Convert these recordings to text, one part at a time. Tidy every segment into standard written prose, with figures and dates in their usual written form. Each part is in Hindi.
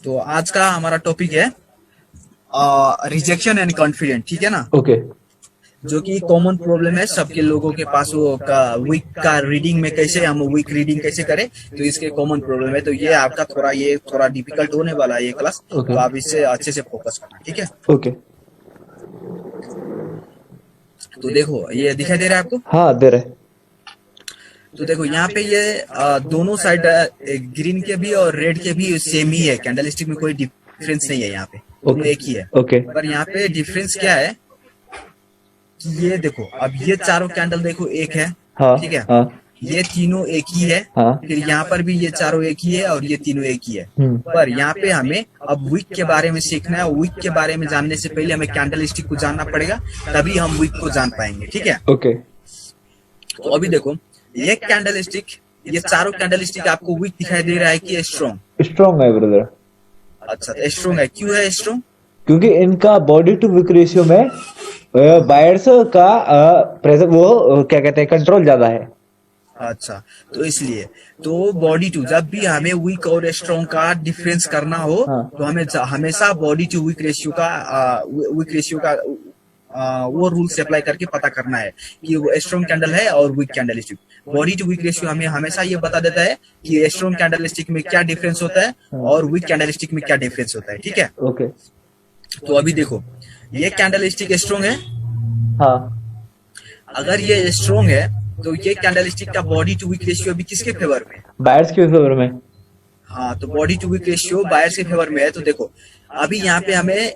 तो आज का हमारा टॉपिक है रिजेक्शन एंड कॉन्फिडेंट, ठीक है ना। ओके। जो कि कॉमन प्रॉब्लम है सबके लोगों के पास, वो का वीक का रीडिंग में कैसे हम वीक रीडिंग कैसे करें, तो इसके कॉमन प्रॉब्लम है। तो ये आपका थोड़ा डिफिकल्ट होने वाला है ये क्लास, ओके। तो आप इससे अच्छे से फोकस करना, ठीक है। ओके। तो देखो ये दिखाई दे रहा है आपको। हाँ, दे रहे। तो देखो यहाँ पे ये दोनों साइड ग्रीन के भी और रेड के भी सेम ही है, कैंडल स्टिक में कोई डिफरेंस नहीं है, यहाँ पे दोनों ओके। एक ही है। ओके। पर यहाँ पे डिफरेंस क्या है कि ये देखो, अब ये चारों कैंडल देखो एक है, हाँ। ठीक है। हाँ। ये तीनों एक ही है, हाँ। फिर यहाँ पर भी ये चारों एक ही है और ये तीनों एक ही है। पर यहाँ पे हमें अब वीक के बारे में सीखना है। वीक के बारे में जानने से पहले हमें कैंडल स्टिक को जानना पड़ेगा, तभी हम वीक को जान पाएंगे, ठीक है। ओके। तो अभी देखो ये कैंडल स्टिक, ये चारों कैंडल स्टिक आपको वीक दिखाई दे रहा है कि स्ट्रॉन्ग? स्ट्रॉन्ग है ब्रदर। अच्छा, स्ट्रॉन्ग है। क्यों है स्ट्रॉन्ग? क्योंकि इनका बॉडी टू वीक रेशियो में बायर्स का प्रेशर वो क्या कहते हैं कंट्रोल ज्यादा है। अच्छा, तो इसलिए तो बॉडी टू, जब भी हमें वीक और स्ट्रॉन्ग का डिफरेंस करना हो, हाँ। तो हमें हमेशा बॉडी टू वीक रेशियो का वो रूल से अप्लाई करके पता करना है कि वो स्ट्रॉन्ग कैंडल है और weak candlestick. Body to wick ratio हमें हमेशा ये बता देता है कि स्ट्रॉन्ग कैंडल स्टिक में क्या डिफरेंस होता है और वीक कैंडल स्टिक में क्या डिफरेंस होता है, ठीक है। ओके। तो अभी देखो ये कैंडल स्टिक स्ट्रॉन्ग है। हाँ। अगर ये स्ट्रॉन्ग है तो ये कैंडल स्टिक का बॉडी टू वीक रेशियो अभी किसके फेवर में है? बायर्स के फेवर में। हाँ, तो body to wick ratio buyers के फेवर में है। तो देखो अभी यहाँ पे हमें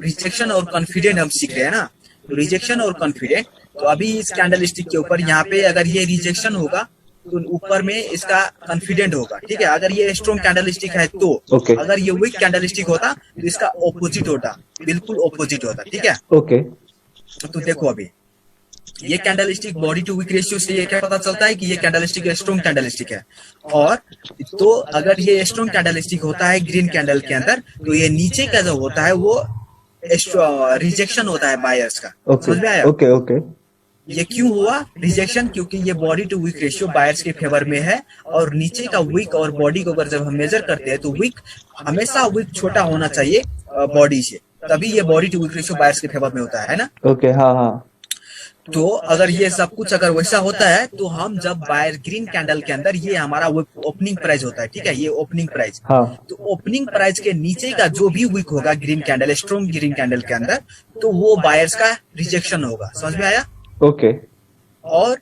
रिजेक्शन और कॉन्फिडेंट हम सीख रहे हैं ना। तो रिजेक्शन और कॉन्फिडेंट, तो अभी इस कैंडल स्टिक के ऊपर यहाँ पे अगर ये रिजेक्शन होगा तो ऊपर में इसका कॉन्फिडेंट होगा, ठीक है। अगर ये स्ट्रॉन्ग कैंडल स्टिक है तो ओके। अगर ये वीक कैंडल स्टिक होता तो इसका ऑपोजिट होता, बिल्कुल ऑपोजिट होता, ठीक है। ओके। तो देखो अभी ये candlestick body to wick ratio से ये क्या पता चलता है कि ये candlestick strong candlestick है। और तो अगर ये स्ट्रॉन्ग कैंडल स्टिक होता है ग्रीन कैंडल के अंदर, तो ये नीचे का जो होता है वो रिजेक्शन होता है बायर्स का। समझ में आया? ओके। ओके। ये क्यों हुआ रिजेक्शन? क्योंकि ये body to wick ratio buyers के फेवर में है, और नीचे का वीक और बॉडी को अगर जब हम मेजर करते हैं तो वीक हमेशा वीक छोटा होना चाहिए बॉडी से, तभी ये body to wick ratio buyers के फेवर में होता है ना। ओके। हाँ। हाँ। तो अगर ये सब कुछ अगर वैसा होता है तो हम जब बायर ग्रीन कैंडल के अंदर, ये हमारा ओपनिंग प्राइस होता है, ठीक है, ये ओपनिंग प्राइस। हाँ। तो ओपनिंग प्राइस के नीचे का जो भी वीक होगा green candle, strong green candle के अंदर, तो वो बायर्स का रिजेक्शन होगा। समझ में आया? ओके। और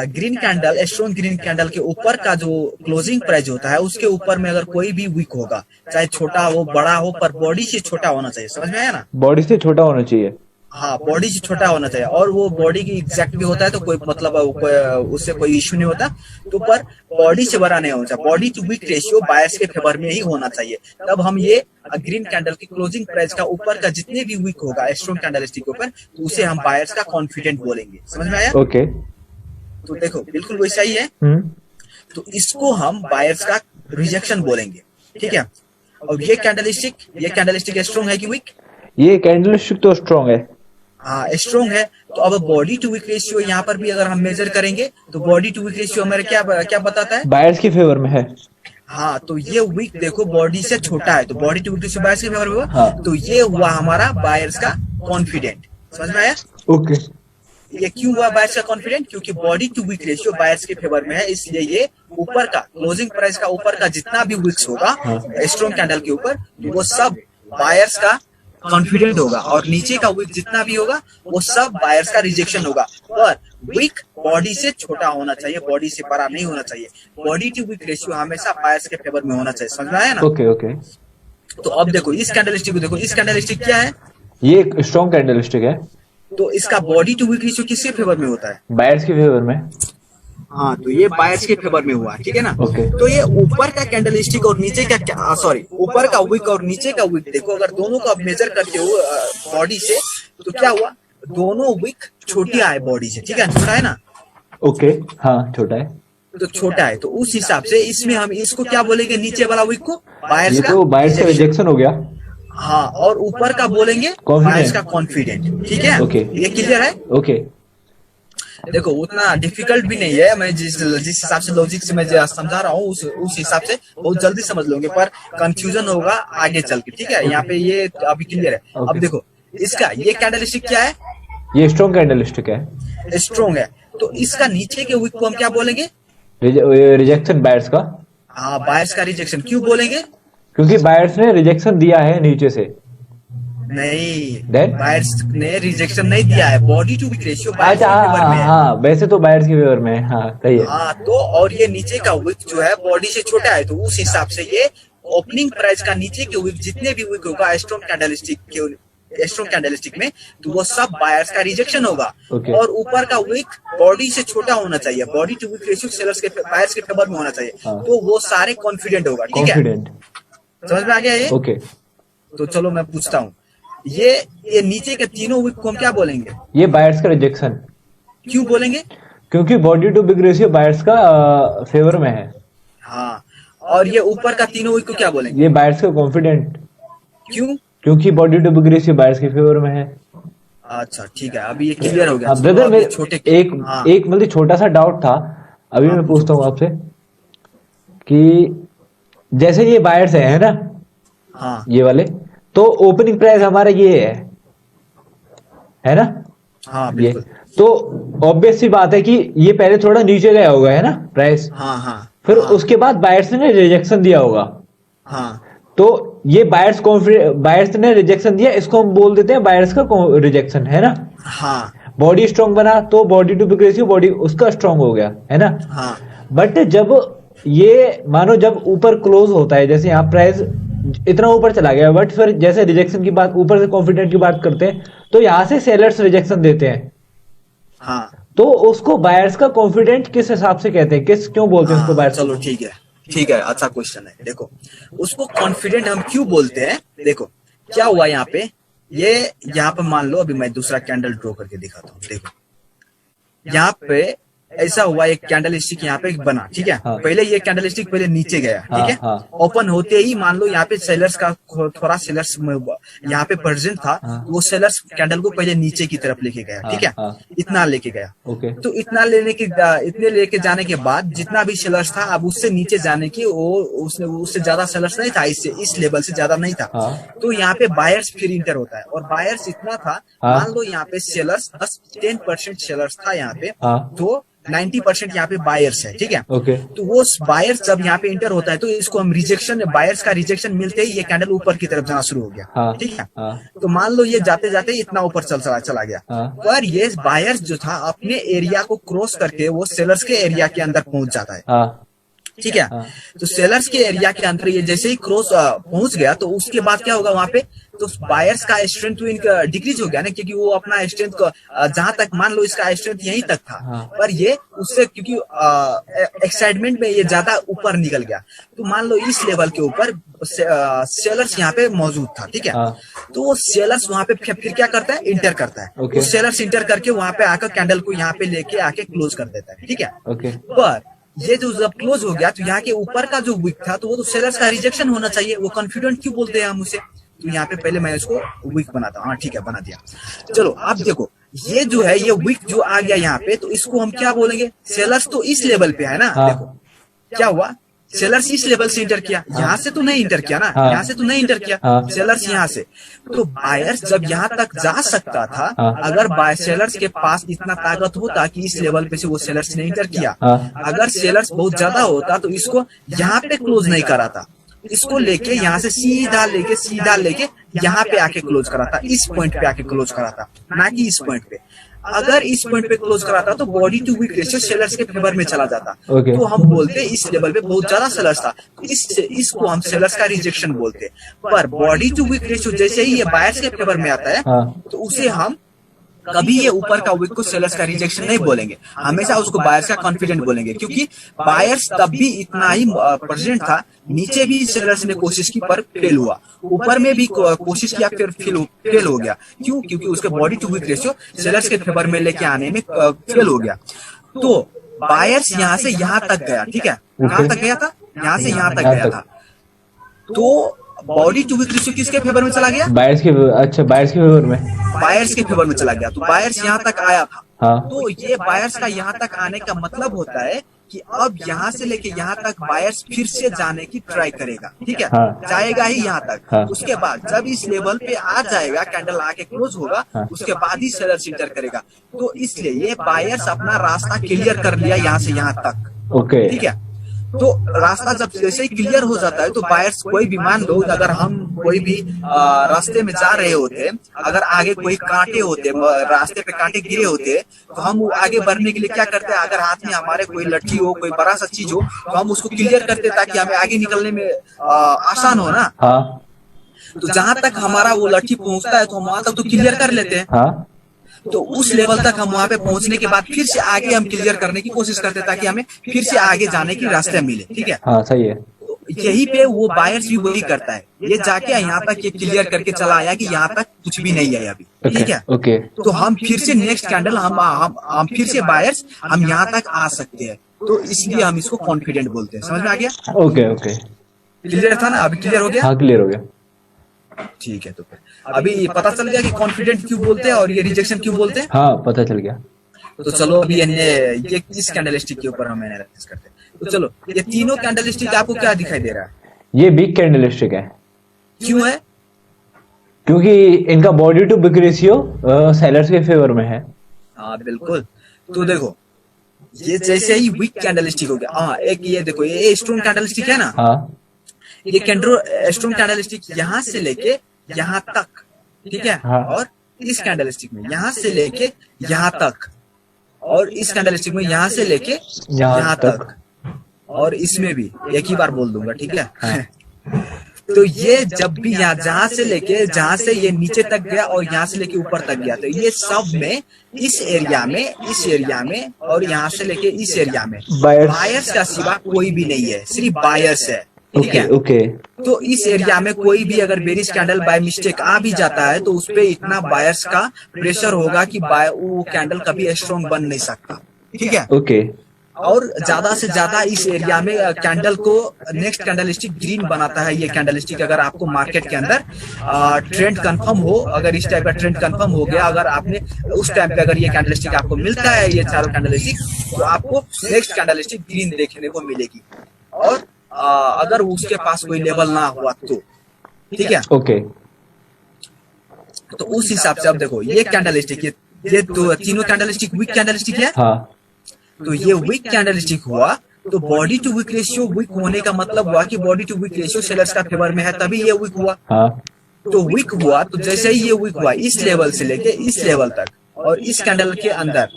green candle, strong green candle के ऊपर का जो क्लोजिंग प्राइस होता है उसके ऊपर में अगर कोई भी वीक होगा, चाहे छोटा हो बड़ा हो, पर बॉडी से छोटा होना चाहिए। समझ में आया ना? बॉडी से छोटा होना चाहिए। हाँ, बॉडी से छोटा होना चाहिए, और वो बॉडी की एग्जैक्ट भी होता है तो कोई मतलब उससे कोई इश्यू नहीं होता। तो पर बॉडी से बड़ा नहीं होना चाहिए। Body to wick ratio buyers के फेवर में ही होना चाहिए, तब हम ये ग्रीन कैंडल की क्लोजिंग प्राइस का ऊपर का जितने भी वीक होगा स्ट्रॉन्ग कैंडल स्टिक के ऊपर, तो उसे हम बायर्स का कॉन्फिडेंट बोलेंगे। समझ में आया? ओके। तो देखो बिल्कुल वैसा ही है। तो इसको हम बायर्स का रिजेक्शन बोलेंगे, ठीक है। और ये कैंडल स्टिक स्ट्रॉन्ग है कि वीक? ये कैंडल स्टिक तो स्ट्रॉन्ग है। हाँ, स्ट्रॉन्ग है। तो अब बॉडी टू वीक रेशियो यहाँ पर भी अगर हम मेजर करेंगे तो बॉडी टू वीक रेशियो हमारे क्या क्या बताता है? बायर्स के फेवर में है। हाँ, तो ये वीक देखो बॉडी से छोटा है, तो body to wick ratio buyers के फेवर में हुआ। हाँ। तो ये हुआ हमारा बायर्स का कॉन्फिडेंट। समझ में आया? ओके। ये क्यों हुआ बायर्स का कॉन्फिडेंट? क्योंकि body to wick ratio buyers के फेवर में है, इसलिए ये ऊपर का क्लोजिंग प्राइस का ऊपर का जितना भी वीक्स होगा स्ट्रॉन्ग कैंडल के ऊपर, वो सब बायर्स का कॉन्फिडेंट होगा, और नीचे का वीक जितना भी होगा वो सब बायर्स का रिजेक्शन होगा। पर वीक बॉडी से छोटा होना चाहिए, बॉडी से बड़ा नहीं होना चाहिए। बॉडी टू वीक रेशियो हमेशा बायर्स के फेवर में होना चाहिए। समझ में आया ना? ओके। ओके। तो अब देखो इस कैंडल स्टिक को देखो, इस कैंडल स्टिक क्या है? ये एक स्ट्रॉन्ग कैंडल स्टिक है। तो इसका बॉडी टू वीक रेशियो किसके फेवर में होता है? बायर्स के फेवर में। हाँ, तो ये बायर्स के फेवर में हुआ, ठीक है ना। ओके। तो ये ऊपर का कैंडल स्टिक और नीचे का सॉरी ऊपर का वीक और नीचे का वीक देखो, अगर दोनों को आप मेजर करते हो बॉडी से, तो क्या हुआ? दोनों वीक छोटी आए बॉडी से, ठीक है, छोटा है ना। ओके। हाँ, छोटा है। तो छोटा है, तो उस हिसाब से इसमें हम इसको क्या बोलेंगे? नीचे वाला वीक को बायर्स ये का तो बायर्स का रिजेक्शन हो गया। हाँ, और ऊपर का बोलेंगे Confident। बायर्स का कॉन्फिडेंट, ठीक है। ओके। ये क्लियर है? ओके। देखो उतना डिफिकल्ट भी नहीं है, मैं जिस जिस हिसाब से लॉजिक से मैं समझा रहा हूँ उस हिसाब से बहुत जल्दी समझ लोगे, पर कंफ्यूजन होगा आगे चल के, ठीक है। यहाँ पे ये अभी क्लियर है। अब Okay. देखो इसका ये कैंडलस्टिक क्या है, ये स्ट्रॉन्ग कैंडलस्टिक है, स्ट्रॉन्ग है, तो इसका नीचे के वीक को हम क्या बोलेंगे? रिजेक्शन बायर्स का, हाँ, बायर्स का रिजेक्शन। क्यों बोलेंगे? क्योंकि बायर्स ने रिजेक्शन दिया है नीचे से। नहीं, Then? बायर्स ने रिजेक्शन नहीं दिया है, body to wick ratio buyers अच्छा, के फेवर में है। हाँ, वैसे तो बायर्स के फेवर में है, हाँ सही है। हाँ, तो और ये नीचे का वीक जो है बॉडी से छोटा है, तो उस हिसाब से ये ओपनिंग प्राइस का नीचे के वीक जितने भी वीक होगा स्ट्रॉन्ग कैंडलस्टिक में, तो वो सब बायर्स का रिजेक्शन होगा। Okay. और ऊपर का वीक बॉडी से छोटा होना चाहिए, body to wick ratio sellers के बायर्स के फेवर में होना चाहिए। हाँ। तो वो सारे कॉन्फिडेंट होगा, ठीक है। कॉन्फिडेंट, समझ में आ गया ये? ओके। तो चलो मैं पूछता हूँ, ये नीचे के तीनों वीक को हम क्या बोलेंगे? ये बायर्स का रिजेक्शन, क्यों बोलेंगे? क्योंकि body to big ratio buyers का फेवर में है। हाँ, और ये ऊपर का तीनों वीक को क्या बोलेंगे? ये बायर्स का कॉन्फिडेंट, क्यों? क्योंकि body to big ratio buyers के फेवर में है। अच्छा ठीक है, अभी ये क्लियर हो गया। अब ब्रदर अब मेरे ये छोटे हाँ, एक मतलब छोटा सा डाउट था, अभी मैं पूछता हूँ आपसे कि जैसे ये बायर्स है ना, हाँ ये वाले, तो ओपनिंग प्राइस हमारा ये है ना, हाँ ये बिल्कुल, तो ऑब्वियस सी बात है कि ये पहले थोड़ा नीचे गया होगा, है ना प्राइस, हाँ हाँ फिर हाँ, उसके बाद बायर्स ने रिजेक्शन दिया होगा। हाँ तो ये बायर्स ने रिजेक्शन दिया, इसको हम बोल देते हैं बायर्स का रिजेक्शन, है ना। हाँ बॉडी स्ट्रांग बना तो body to big ratio body उसका स्ट्रांग हो गया, है ना। हाँ बट जब ये मानो जब ऊपर क्लोज होता है, जैसे यहाँ प्राइस इतना ऊपर चला गया, बट फिर जैसे रिजेक्शन की बात, ऊपर से कॉन्फिडेंट की बात करते हैं, तो यहाँ से सेलर्स रिजेक्शन देते हैं, हाँ तो उसको बायर्स का कॉन्फिडेंट किस हिसाब से कहते हैं, क्यों बोलते हैं उसको हाँ, बायर्स? चलो ठीक है, ठीक है, अच्छा क्वेश्चन है। देखो उसको कॉन्फिडेंट हम क्यों बोलते हैं, देखो क्या हुआ यहाँ पे, ये यहाँ पे मान लो, अभी मैं दूसरा कैंडल ड्रॉ करके दिखाता हूँ। देखो यहाँ पे ऐसा हुआ, एक कैंडल स्टिक यहाँ पे बना, ठीक है। हाँ। पहले ये कैंडल स्टिक पहले नीचे गया, हाँ, ठीक है। हाँ। ओपन होते ही मान लो यहाँ पे सेलर्स का थोड़ा सेलर्स यहाँ पे प्रेजेंट था, हाँ। वो सेलर्स कैंडल को पहले नीचे की तरफ लेके गया, ठीक है। हाँ। इतना लेके गया, ओके, तो इतना इतने लेके जाने के बाद जितना भी सेलर्स था, अब उससे नीचे जाने की वो उससे ज्यादा सेलर्स नहीं था, इससे इस लेवल से ज्यादा नहीं था। हाँ। तो यहाँ पे बायर्स फिर इंटर होता है, और बायर्स इतना था, हाँ। मान लो यहाँ पे सेलर्स 10% सेलर्स था यहाँ पे, हाँ। तो 90% यहाँ पे बायर्स है, ठीक है। ओके, तो वो बायर्स जब यहाँ पे इंटर होता है, तो इसको हम रिजेक्शन, बायर्स का रिजेक्शन मिलते ही ये कैंडल ऊपर की तरफ जाना शुरू हो गया, हाँ। ठीक है। हाँ। तो मान लो ये जाते जाते इतना ऊपर चला गया, हाँ। पर ये बायर्स जो था अपने एरिया को क्रॉस करके वो सेलर्स के एरिया के अंदर पहुंच जाता है, हाँ। ठीक है। हाँ। तो सेलर्स के एरिया के अंदर ये जैसे ही क्रॉस पहुंच गया, तो उसके बाद क्या होगा वहां पे, तो बायर्स का स्ट्रेंथ इनका डिक्रीज हो गया ना, क्योंकि वो अपना स्ट्रेंथ को जहां तक मान लो इसका स्ट्रेंथ यहीं तक था, हाँ। पर ये उससे क्योंकि एक्साइटमेंट में ये ज्यादा ऊपर निकल गया, तो मान लो इस लेवल के ऊपर सेलर्स यहाँ पे मौजूद था, ठीक है। हाँ। तो वो सेलर्स वहां पे फिर क्या करता है, इंटर करता है। ओके। वो सेलर्स इंटर करके वहां पे आकर कैंडल को यहाँ पे लेके आके क्लोज कर देता है, ठीक है। ओके, पर ये जो जब क्लोज हो गया, तो यहाँ के ऊपर का जो विक था, तो वो तो सेलर्स का रिजेक्शन होना चाहिए, वो कॉन्फिडेंट क्यों बोलते हैं हम उसे। तो यहाँ पे पहले मैं इसको विक बनाता हूँ, हाँ ठीक है, बना दिया। चलो अब देखो, ये जो है ये विक जो आ गया यहाँ पे, तो इसको हम क्या बोलेंगे, सेलर्स तो इस लेवल पे है ना। हाँ। देखो क्या हुआ, सेलर्स इस लेवल से इंटर किया, यहाँ से तो नहीं इंटर किया ना, हाँ। यहाँ से तो नहीं इंटर किया, हाँ। सेलर्स यहाँ से। तो बायर्स जब यहाँ तक जा सकता था, हाँ। अगर सेलर्स के पास इतना ताकत होता कि इस लेवल पे से वो सेलर्स ने इंटर किया, हाँ। अगर सेलर्स बहुत ज्यादा होता तो इसको यहाँ पे क्लोज नहीं कराता, इसको लेके यहाँ से सीधा लेके यहाँ पे आके क्लोज कराता, इस पॉइंट पे आके क्लोज कराता, ना कि इस पॉइंट पे। अगर इस पॉइंट पे क्लोज कराता तो body to wick ratio sellers के फेवर में चला जाता। ओके। तो हम बोलते इस लेवल पे बहुत ज्यादा सेलर्स था, तो इसको हम सेलर्स का रिजेक्शन बोलते। पर बॉडी टू वीक रेशियो जैसे ही ये बायर्स के फेवर में आता है, हाँ। तो उसे हम कभी ये ऊपर का विक को सेलर्स का रिजेक्शन नहीं बोलेंगे, हमेशा उसको बायर्स का कॉन्फिडेंट बोलेंगे, क्योंकि बायर्स तब भी इतना ही प्रेजेंट था, नीचे भी सेलर्स ने कोशिश की पर फेल हुआ, ऊपर में भी कोशिश किया फिर फेल हो गया। क्यों? क्योंकि उसके body to wick ratio sellers के फेवर में लेके आने में फेल हो गया। तो बायर्स यहाँ से यहाँ तक गया, ठीक है, कहाँ तक गया था, यहाँ से यहाँ तक गया था। तो बॉडी टू विक रेशियो किसके फेवर में चला गया, बायर्स के, अच्छा बायर्स के फेवर में, बायर्स के फेवर में चला गया। तो बायर्स यहाँ तक आया था, हाँ तो ये बायर्स का यहाँ तक आने का मतलब होता है कि अब यहाँ से लेके यहाँ तक बायर्स फिर से जाने की ट्राई करेगा, ठीक है, हाँ। जाएगा ही यहाँ तक। हाँ। उसके बाद जब इस लेवल पे आ जाएगा, कैंडल आके क्लोज होगा, हाँ। उसके बाद ही सेलर्स इंटर करेगा। तो इसलिए ये बायर्स अपना रास्ता क्लियर कर लिया यहाँ से यहाँ तक, ओके ठीक है। तो रास्ता जब जैसे ही क्लियर हो जाता है तो बायर्स, कोई भी मान लो अगर हम कोई भी रास्ते में जा रहे होते, अगर आगे कोई कांटे होते, रास्ते पे कांटे गिरे होते, तो हम आगे बढ़ने के लिए क्या करते हैं, अगर हाथ में हमारे कोई लट्ठी हो, कोई बड़ा सा चीज हो, तो हम उसको क्लियर करते ताकि हमें आगे निकलने में आसान हो ना। हाँ तो जहां तक हमारा वो लट्ठी पहुंचता है तो हम वहां तक तो क्लियर कर लेते हैं। हाँ तो उस लेवल तक हम वहां पे पहुंचने के बाद फिर से आगे हम क्लियर करने की कोशिश करते हैं ताकि हमें फिर से आगे जाने की रास्ते मिले, ठीक है। हाँ सही है। तो यही पे वो बायर्स भी वही करता है, ये जाके यहाँ तक ये क्लियर करके चला आया कि यहाँ तक कुछ भी नहीं है अभी, ठीक है। ओके तो हम फिर से नेक्स्ट कैंडल हम फिर से बायर्स हम यहाँ तक आ सकते हैं, तो इसलिए हम इसको कॉन्फिडेंट बोलते हैं। समझ में आ गया? ओके ओके क्लियर था ना? अभी क्लियर हो गया? हाँ क्लियर हो गया। ठीक है। तो फिर अभी पता चल गया कि कॉन्फिडेंट क्यों बोलते हैं और ये रिजेक्शन क्यों बोलते हैं। हाँ पता चल गया। तो चलो अभी ये इस कैंडलस्टिक के ऊपर हम एनालिसिस करते हैं। तो चलो, ये तीनों कैंडलस्टिक आपको क्या दिखाई दे रहा है? ये बिग कैंडलस्टिक है। क्यों है? क्योंकि इनका body to big ratio sellers के फेवर में है। हाँ बिल्कुल। तो देखो, ये जैसे ही वीक कैंडलस्टिक हो गया, हाँ एक ये देखो, ये स्ट्रॉन्ग कैंडलस्टिक है ना, हाँ ये स्ट्रॉन्ग कैंडलस्टिक यहाँ से लेके यहाँ तक, ठीक है। हाँ। और इस कैंडलस्टिक में यहाँ से लेके यहाँ तक, और इस कैंडलस्टिक में यहाँ से लेके यहाँ तक, और इसमें भी एक ही बार बोल दूंगा, ठीक है। हाँ। तो ये जब भी यहाँ जहां से लेके, जहां से ये नीचे तक गया और यहाँ से लेके ऊपर तक गया, तो ये सब में इस एरिया में और यहाँ से लेके इस एरिया में बायर्स का सिवा कोई भी नहीं है, सिर्फ बायर्स है, ठीक है। ओके तो इस एरिया में कोई भी अगर बेरिश कैंडल बाय मिस्टेक आ भी जाता है तो उसपे इतना बायर्स का प्रेशर होगा कि वो कैंडल कभी स्ट्रॉन्ग बन नहीं सकता, ठीक है। ओके और ज्यादा से ज्यादा इस एरिया में कैंडल को नेक्स्ट कैंडलस्टिक ग्रीन बनाता है। ये कैंडलस्टिक अगर आपको मार्केट के अंदर ट्रेंड कंफर्म हो, अगर इस टाइप का ट्रेंड कंफर्म हो गया, अगर आपने उस टाइम पे अगर ये कैंडलस्टिक आपको मिलता है, ये चारों कैंडलस्टिक, तो आपको नेक्स्ट कैंडलस्टिक ग्रीन देखने को मिलेगी। और अगर उसके पास कोई लेवल ना हुआ तो, ठीक है। ओके तो उस हिसाब से अब देखो, ये कैंडलस्टिक, ये तो तीनों कैंडलस्टिक वीक कैंडलस्टिक है। हाँ तो ये वीक कैंडलस्टिक हुआ, तो body to wick ratio weak होने का मतलब हुआ कि body to wick ratio sellers का फेवर में है, तभी ये वीक हुआ। हाँ तो वीक हुआ, तो जैसे ही ये वीक हुआ इस लेवल से लेके इस लेवल तक, और इस कैंडल के अंदर,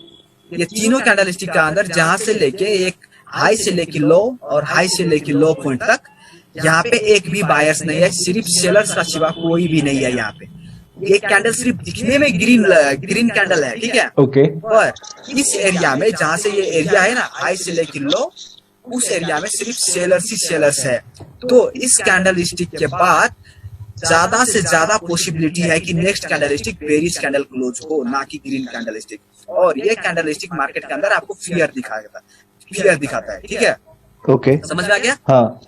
ये तीनों कैंडलस्टिक का अंदर, जहां से लेके एक हाई से लेके लो और हाई से लेके लो पॉइंट तक, यहाँ पे एक भी बायर्स नहीं है, सिर्फ सेलर्स का सिवा कोई भी नहीं है यहाँ पे। ये कैंडल सिर्फ दिखने में ग्रीन कैंडल है, ठीक है। ओके और इस एरिया में, जहां से ये एरिया है ना, हाई से लेके लो, उस एरिया में सिर्फ सेलर्स ही सेलर्स है। तो इस कैंडल स्टिक के बाद ज्यादा से ज्यादा पॉसिबिलिटी है कि next candle stick bearish candle close हो, ना कि ग्रीन कैंडल स्टिक। और ये कैंडल स्टिक मार्केट के अंदर आपको फियर दिखाता है, ठीक है। ओके समझ में आ गया? हाँ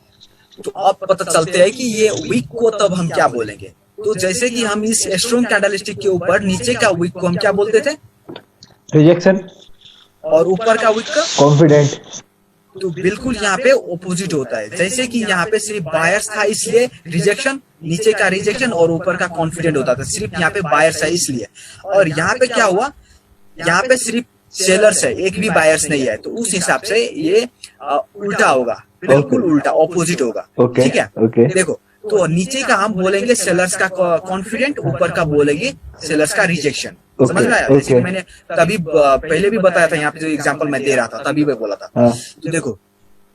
तो अब पता चलते हैं कि ये वीक को तब हम क्या बोलेंगे। तो जैसे कि हम इस स्ट्रॉन्ग कैंडल स्टिक के ऊपर नीचे का वीक को हम क्या बोलते थे, रिजेक्शन, और ऊपर का वीक का कॉन्फिडेंट। तो बिल्कुल यहाँ पे ऑपोजिट होता है। जैसे कि यहाँ पे सिर्फ बायर्स था इसलिए रिजेक्शन, नीचे का रिजेक्शन और ऊपर का कॉन्फिडेंट होता था, सिर्फ यहाँ पे बायर्स है इसलिए। और यहाँ पे क्या हुआ, यहाँ पे सिर्फ सेलर्स है, एक भी बायर्स नहीं है। तो उस हिसाब से ये उल्टा होगा, बिल्कुल उल्टा, ऑपोजिट होगा, ठीक है। देखो, तो नीचे का हम बोलेंगे सेलर्स का कॉन्फिडेंट, ऊपर का बोलेंगे सेलर्स का रिजेक्शन। समझ में आया? जैसे कि मैंने तभी पहले भी बताया था, यहाँ पे जो एग्जांपल मैं दे रहा था तभी मैं बोला था। तो देखो,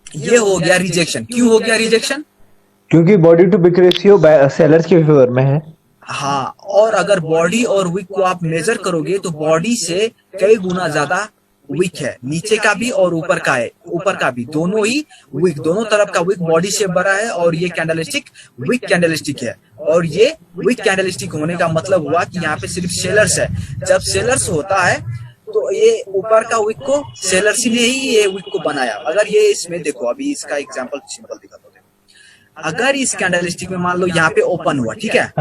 ये हो गया रिजेक्शन। क्यों हो गया रिजेक्शन? क्योंकि body to big ratio sellers के फेवर में है। हाँ, और अगर बॉडी और विक को आप मेजर करोगे तो बॉडी से कई गुना ज्यादा विक है, नीचे का भी और ऊपर का है, ऊपर का भी, दोनों ही विक, दोनों तरफ का विक बॉडी से बड़ा है। और ये कैंडलस्टिक विक कैंडलस्टिक है, और ये विक कैंडलस्टिक होने का मतलब हुआ कि यहाँ पे सिर्फ सेलर्स है। जब सेलर्स होता है तो ये ऊपर का विक को सेलर्स ने ही ये विक को बनाया। अगर ये इसमें देखो, अभी इसका एग्जांपल सिंपल दिखाता हूँ। अगर इस कैंडलस्टिक में मान लो यहाँ पे ओपन हुआ, ठीक है,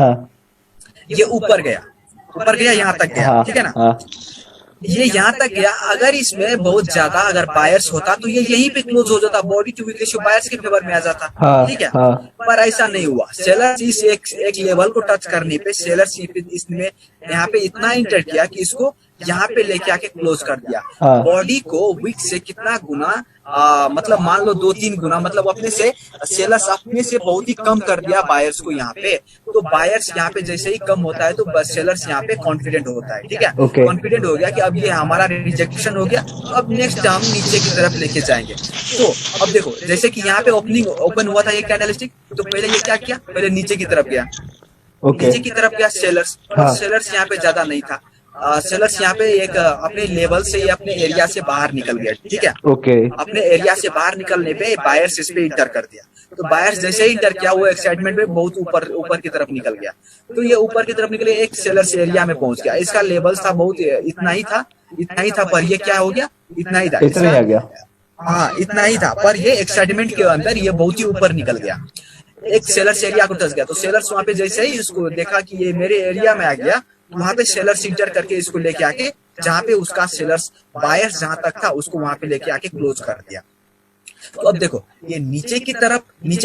ये ऊपर गया यहाँ तक गया, ठीक है ना। ये यहाँ तक गया, अगर इसमें बहुत ज्यादा अगर बायर्स होता तो ये यहीं पे क्लोज हो जाता, body to wick ratio buyers के फेवर में आ जाता। हाँ, ठीक है, हाँ। पर ऐसा नहीं हुआ। सेलर्स इस एक लेवल को टच करने पे सेलर्स इसमें यहाँ पे इतना इंटर किया कि इसको यहाँ पे लेके आके क्लोज कर दिया। हाँ। बॉडी को वीक से कितना गुना मतलब मान लो 2-3 गुना, मतलब अपने से सेलर्स अपने से बहुत ही कम कर दिया बायर्स को यहाँ पे। तो बायर्स यहाँ पे जैसे ही कम होता है तो बस सेलर्स यहाँ पे कॉन्फिडेंट होता है। ठीक है, Okay. कॉन्फिडेंट हो गया कि अब ये हमारा रिजेक्शन हो गया, तो अब नेक्स्ट हम नीचे की तरफ लेके जाएंगे। तो अब देखो, जैसे कि यहाँ पे ओपन हुआ था ये कैंडलस्टिक, तो पहले ये क्या किया, पहले नीचे की तरफ गया। ओके। नीचे की तरफ गया सेलर्स, हाँ। सेलर्स यहाँ पे ज्यादा नहीं था। सेलर्स यहाँ पे एक अपने लेवल से या अपने एरिया से बाहर निकल गया। ठीक है, ओके। अपने एरिया से बाहर निकलने पे बायर्स इस पे इंटर कर दिया। तो बायर्स जैसे ही इंटर किया, वो एक्साइटमेंट में बहुत ऊपर की तरफ निकल गया। तो ये ऊपर की तरफ निकले, एक सेलर्स एरिया में पहुंच गया। इसका लेवल था बहुत इतना ही था, पर ये क्या हो गया, इतना ही था, इतना ही आ गया। हाँ इतना ही था, पर ये एक्साइटमेंट के अंदर ये बहुत ही ऊपर निकल गया। एक सेलर्स एरिया को टच गया, तो सेलर्स वहां पे जैसे ही इसको देखा कि ये मेरे एरिया में आ गया, वहां पे सेलर्स इंटर करके इसको लेके आके जहाँ पे उसका सेलर्स बायर्स जहां तक था उसको वहां पे लेके आके क्लोज कर दिया। तो अब देखो, ये नीचे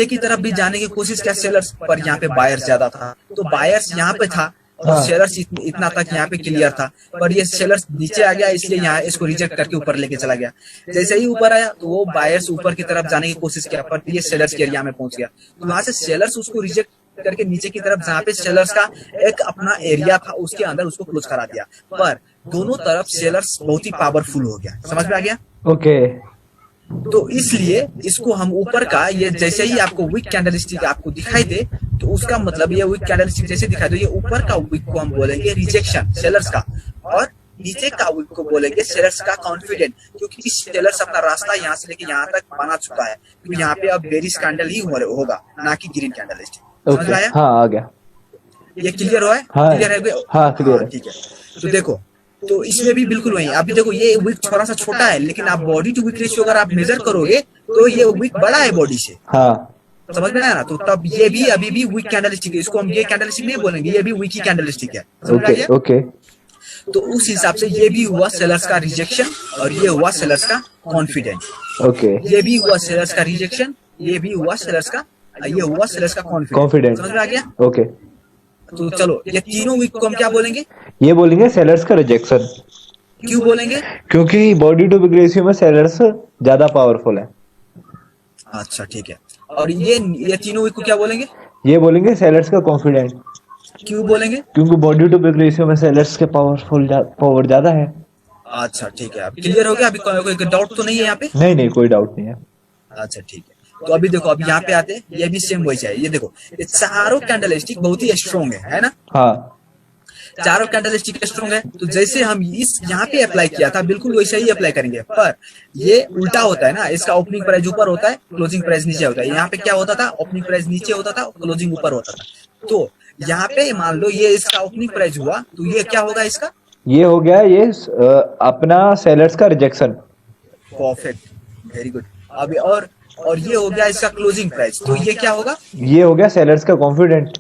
की तरफ भी जाने की कोशिश किया सेलर्स, पर यहाँ पे बायर्स ज्यादा था, तो बायर्स यहाँ पे था और हाँ। सेलर्स इतना तक यहाँ पे क्लियर था, पर ये सेलर्स नीचे आ गया, इसलिए यहाँ इसको रिजेक्ट करके ऊपर लेके चला गया। जैसे ही ऊपर आया तो वो बायर्स ऊपर की तरफ जाने की कोशिश किया, पर ये सेलर्स के एरिया में पहुंच गया। तो वहां से सेलर्स उसको रिजेक्ट करके नीचे की तरफ जहाँ पे सेलर्स का एक अपना एरिया था उसके अंदर उसको क्लोज करा दिया। पर दोनों तरफ सेलर्स बहुत ही पावरफुल हो गया। समझ में आ गया? ओके। तो इसलिए इसको हम ऊपर का, ये जैसे ही आपको वीक कैंडलस्टिक आपको दिखाई दे, तो उसका मतलब ये वीक कैंडलस्टिक जैसे दिखाई दे, ये ऊपर का वीक को हम बोलेंगे रिजेक्शन सेलर्स का, और नीचे का वीक को बोलेंगे सेलर्स का कॉन्फिडेंट, क्योंकि सेलर्स अपना रास्ता यहाँ से लेके यहाँ तक बना चुका है। तो यहाँ पे अब बेरिश कैंडल ही होगा, ना कि ग्रीन कैंडलस्टिक। समझ में आया? हाँ, आ गया। ये क्लियर हुआ है? हाँ, क्लियर है? हाँ, क्लियर है। ठीक है, तो देखो, तो इसमें भी बिल्कुल वही। अभी देखो, ये वीक थोड़ा सा छोटा है, लेकिन आप बॉडी टू वीक रेशियो अगर आप मेजर करोगे तो ये वीक बड़ा है बॉडी से। हाँ। समझ में आया ना? तो तब ये भी अभी भी वीक कैंडलस्टिक है, इसको हम ये कैंडलस्टिक नहीं बोलेंगे, ये भी वीक ही कैंडलस्टिक है। समझ में आ ओके, गया? ओके। तो उस हिसाब से ये भी हुआ सेलर्स का रिजेक्शन और ये हुआ सेलर्स का कॉन्फिडेंट। ओके। ये भी हुआ सेलर्स का रिजेक्शन, ये भी हुआ सेलर्स का, ये हुआ सेलर्स का कॉन्फिडेंट। समझ में आ गया? ओके। तो चलो, ये तीनों वीक को हम क्या बोलेंगे? ये बोलेंगे सेलर्स का रिजेक्शन, क्यों बोलेंगे? क्योंकि बॉडी टू बिग रेशियो में सेलर्स ज्यादा पावरफुल है। अच्छा ठीक है, और ये तीनों वीक को क्या बोलेंगे? ये बोलेंगे सेलर्स का कॉन्फिडेंट, क्यों बोलेंगे? क्योंकि बॉडी टू बिग रेशियो में सेलर्स के पावर ज्यादा है। अच्छा ठीक है, अब क्लियर हो गया? अभी कोई डाउट तो नहीं है यहाँ पे? नहीं, कोई डाउट नहीं है। अच्छा ठीक है, तो अभी देखो, अभी यहाँ पे आते हैं, ये भी सेम वही है। ये देखो, ये चारों कैंडलस्टिक बहुत ही स्ट्रॉन्ग है ना? हाँ। चारों कैंडलस्टिक स्ट्रॉन्ग है, तो जैसे हम इस यहाँ पे अप्लाई किया था बिल्कुल वैसे ही अप्लाई करेंगे, पर ये उल्टा होता है ना। इसका ओपनिंग प्राइस ऊपर होता है, क्लोजिंग प्राइस नीचे होता है। यहाँ पे क्या होता था, ओपनिंग प्राइस नीचे होता था, क्लोजिंग ऊपर होता था। तो यहाँ पे मान लो ये इसका ओपनिंग प्राइस हुआ, तो ये क्या होगा इसका? ये हो गया ये अपना सेलर्स का रिजेक्शन। Perfect, very good. अभी और ये हो गया इसका क्लोजिंग प्राइस, तो ये क्या होगा? ये हो गया सेलर्स का कॉन्फिडेंट।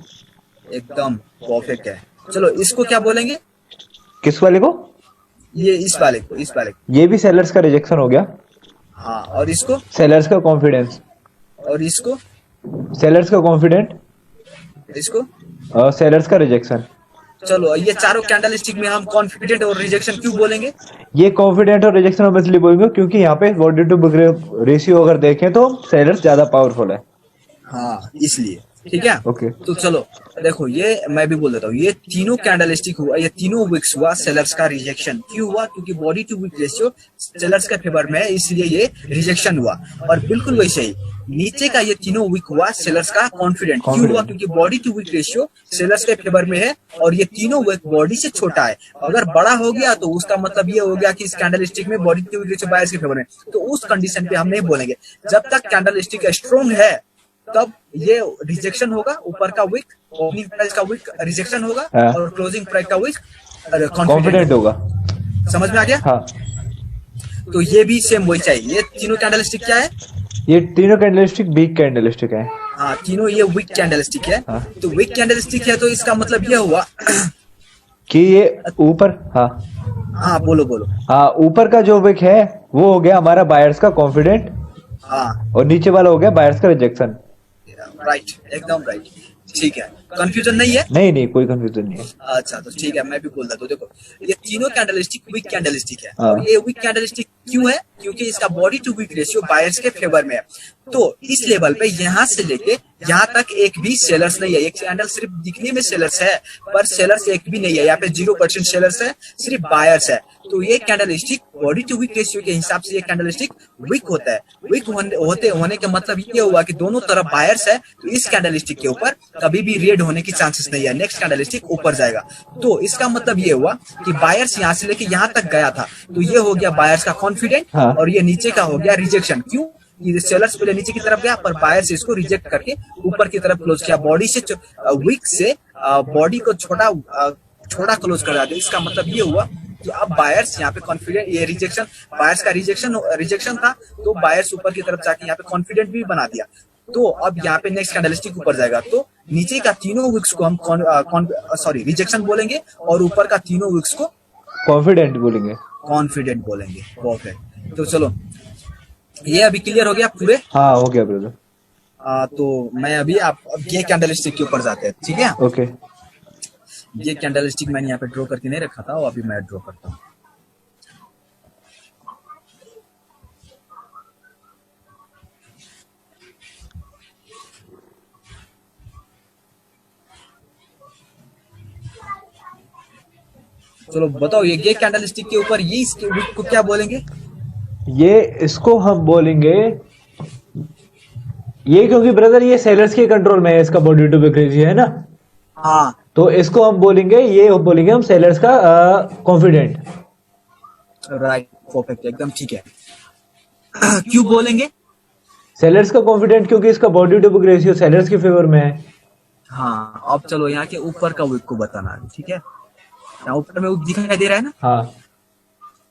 एकदम परफेक्ट है। चलो, इसको क्या बोलेंगे? किस वाले को? ये इस वाले को। ये भी सेलर्स का रिजेक्शन हो गया। हाँ, और इसको? सेलर्स का कॉन्फिडेंस। और इसको? सेलर्स का कॉन्फिडेंट। इसको? सेलर्स का रिजेक्शन। चलो, ये चारों कैंडलस्टिक में हम कॉन्फिडेंट और रिजेक्शन क्यों बोलेंगे? ये कॉन्फिडेंट और रिजेक्शन हम इसलिए बोलेंगे क्योंकि यहाँ पे बॉडी टू बिग रेशियो अगर देखें तो सेलर्स ज्यादा पावरफुल है। हाँ, इसलिए। ठीक है, ओके। तो चलो देखो, ये मैं भी बोल देता हूँ, ये तीनों कैंडलस्टिक हुआ, ये तीनों विक्स हुआ सेलर्स का रिजेक्शन। क्यों हुआ? क्योंकि body to wick ratio sellers के फेवर में है, इसलिए ये रिजेक्शन हुआ। और बिल्कुल वैसे ही नीचे का ये तीनों वीक हुआ सेलर्स का कॉन्फिडेंट। क्यों हुआ? क्योंकि body to wick ratio sellers के फेवर में है और ये तीनों वीक बॉडी से छोटा है। अगर बड़ा हो गया तो उसका मतलब ये हो गया कि इस कैंडलस्टिक में body to wick ratio buyers के फेवर में, तो उस कंडीशन पे हम नहीं बोलेंगे। जब तक कैंडलस्टिक स्ट्रॉन्ग है तब ये रिजेक्शन होगा, ऊपर का वीक, ओपनिंग प्राइस का वीक रिजेक्शन होगा और क्लोजिंग प्राइस का वीक कॉन्फिडेंट होगा। समझ में आ गया? हाँ। तो ये भी सेम वही चाहिए। ये तीनों कैंडलस्टिक क्या है? ये तीनों कैंडलस्टिक वीक कैंडलस्टिक है। हाँ, तीनों ये वीक कैंडलस्टिक है। हाँ। तो वीक कैंडलस्टिक है, तो इसका मतलब ये हुआ कि ये ऊपर, हाँ, हाँ बोलो बोलो। हाँ, ऊपर का जो विक है वो हो गया हमारा बायर्स का कॉन्फिडेंट, हाँ और नीचे वाला हो गया बायर्स का रिजेक्शन। राइट, एकदम राइट। ठीक है, कंफ्यूजन नहीं है। नहीं नहीं, कोई कंफ्यूजन नहीं है। अच्छा तो ठीक है, मैं भी बोल देता हूँ। देखो ये तीनों कैंडलस्टिक वीक कैंडलस्टिक है, हाँ। और ये वीक कैंडलस्टिक क्यों है? क्योंकि इसका body to wick ratio buyers के फेवर में है। तो इस लेवल पे यहाँ से लेके यहाँ तक एक भी सेलर्स नहीं है। एक कैंडल सिर्फ दिखने में सेलर्स है, पर सेलर्स एक भी नहीं है। यहाँ पे 0% सेलर्स है, सिर्फ बायर्स है। तो ये candlestick body to wick ratio के हिसाब से ये कैंडलस्टिक वीक होता है। वीक होने का मतलब ये हुआ कि दोनों तरफ बायर्स है, तो इस कैंडलस्टिक के ऊपर कभी भी रेड होने की चांसेस नहीं है। नेक्स्ट कैंडलस्टिक ऊपर जाएगा। तो इसका मतलब ये हुआ कि बायर्स यहाँ से लेके यहाँ तक गया था, तो ये हो गया बायर्स का कॉन्फिडेंट। हाँ। और ये नीचे का हो गया रिजेक्शन। क्यों? ये सेलर्स पहले नीचे की तरफ गया, पर बायर्स इसको रिजेक्ट करके ऊपर की तरफ क्लोज किया। बॉडी से वीक से बॉडी को छोटा क्लोज करा दिया। इसका मतलब ये हुआ कि अब बायर्स यहाँ पे कॉन्फिडेंट, ये रिजेक्शन बायर्स का रिजेक्शन था, तो बायर्स ऊपर की तरफ जाके यहाँ पे कॉन्फिडेंट भी बना दिया। तो अब यहाँ पे नेक्स्ट कैंडलस्टिक ऊपर जाएगा, तो नीचे का तीनों विक्स को हम रिजेक्शन बोलेंगे, और ऊपर का तीनों विक्स को कॉन्फिडेंट बोलेंगे। कॉन्फिडेंट बोलेंगे। परफेक्ट। तो चलो ये अभी क्लियर हो गया पूरे। हाँ हो गया ब्रदर। तो मैं अभी अब ये कैंडलस्टिक के ऊपर जाते हैं, ठीक है? ओके। ये कैंडलस्टिक मैंने यहाँ पे ड्रॉ करके नहीं रखा था, वो अभी मैं ड्रॉ करता हूँ। चलो बताओ, ये कैंडलस्टिक के ऊपर ये इसके wick को क्या बोलेंगे? ये इसको हम बोलेंगे, ये क्योंकि ब्रदर ये सेलर्स के कंट्रोल में है, इसका बॉडी टू विक रेशियो है ना, हाँ तो इसको हम बोलेंगे, ये बोलेंगे हम सेलर्स का कॉन्फिडेंट। राइट, परफेक्ट, एकदम ठीक है। क्यों बोलेंगे? सेलर्स का कॉन्फिडेंट क्योंकि इसका body to wick ratio sellers के फेवर में है। हाँ अब चलो यहाँ के ऊपर का विक को बताना है, ठीक है? यहाँ ऊपर में विक दिखाई दे रहा है ना, हाँ,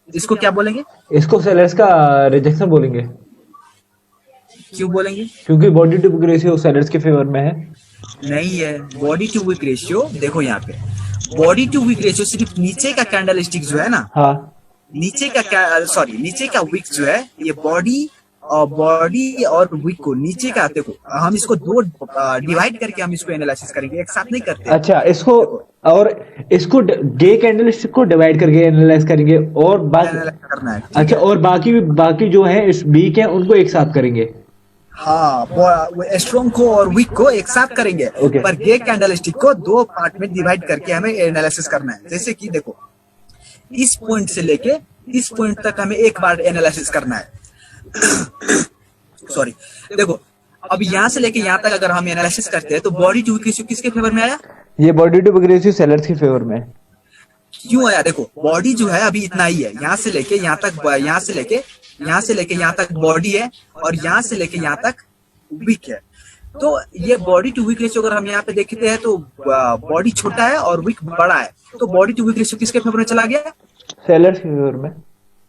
इसको क्या बोलेंगे? इसको सेलर्स का रिजेक्शन बोलेंगे। क्यों बोलेंगे? क्योंकि body to wick ratio sellers के फेवर में है। नहीं है, बॉडी टू विक रेशियो देखो यहाँ पे, बॉडी टू विक रेशियो सिर्फ नीचे का कैंडल स्टिक जो है ना, हाँ नीचे का विक जो है, ये बॉडी और विक को नीचे का, देखो हम इसको दो डिवाइड करके हम इसको एनालिसिस करेंगे, एक साथ नहीं करते। अच्छा, इसको गे कैंडलस्टिक को डिवाइड करके एनालाइज करेंगे, और बाकी एनालाइज करना है, ठीक अच्छा, है? और बाकी जो है इस वीक है उनको एक साथ करेंगे। हाँ, स्ट्रॉन्ग को और वीक को एक साथ करेंगे। Okay. पर गे कैंडलस्टिक को दो पार्ट में डिवाइड करके हमें एनालिसिस करना है। जैसे कि देखो, इस पॉइंट से लेके इस पॉइंट तक हमें एक बार एनालिसिस करना है। सॉरी, देखो अब यहाँ से लेके यहाँ तक अगर हम एनालिसिस करते हैं, तो बॉडी टू रेशियो किसके फेवर में आया? ये body to wick ratio sellers के फेवर में है। क्यों आया? देखो बॉडी जो है अभी इतना ही है, यहाँ से लेके यहाँ तक, यहाँ से लेके यहाँ तक बॉडी है, और यहाँ से लेके यहाँ तक वीक है। तो ये बॉडी टू वीक रेशियो अगर हम यहाँ पे देखते हैं, तो बॉडी छोटा है और वीक बड़ा है, तो बॉडी टू वीक रेशियो किसके फेवर में चला गया? सेलर्स के फेवर में।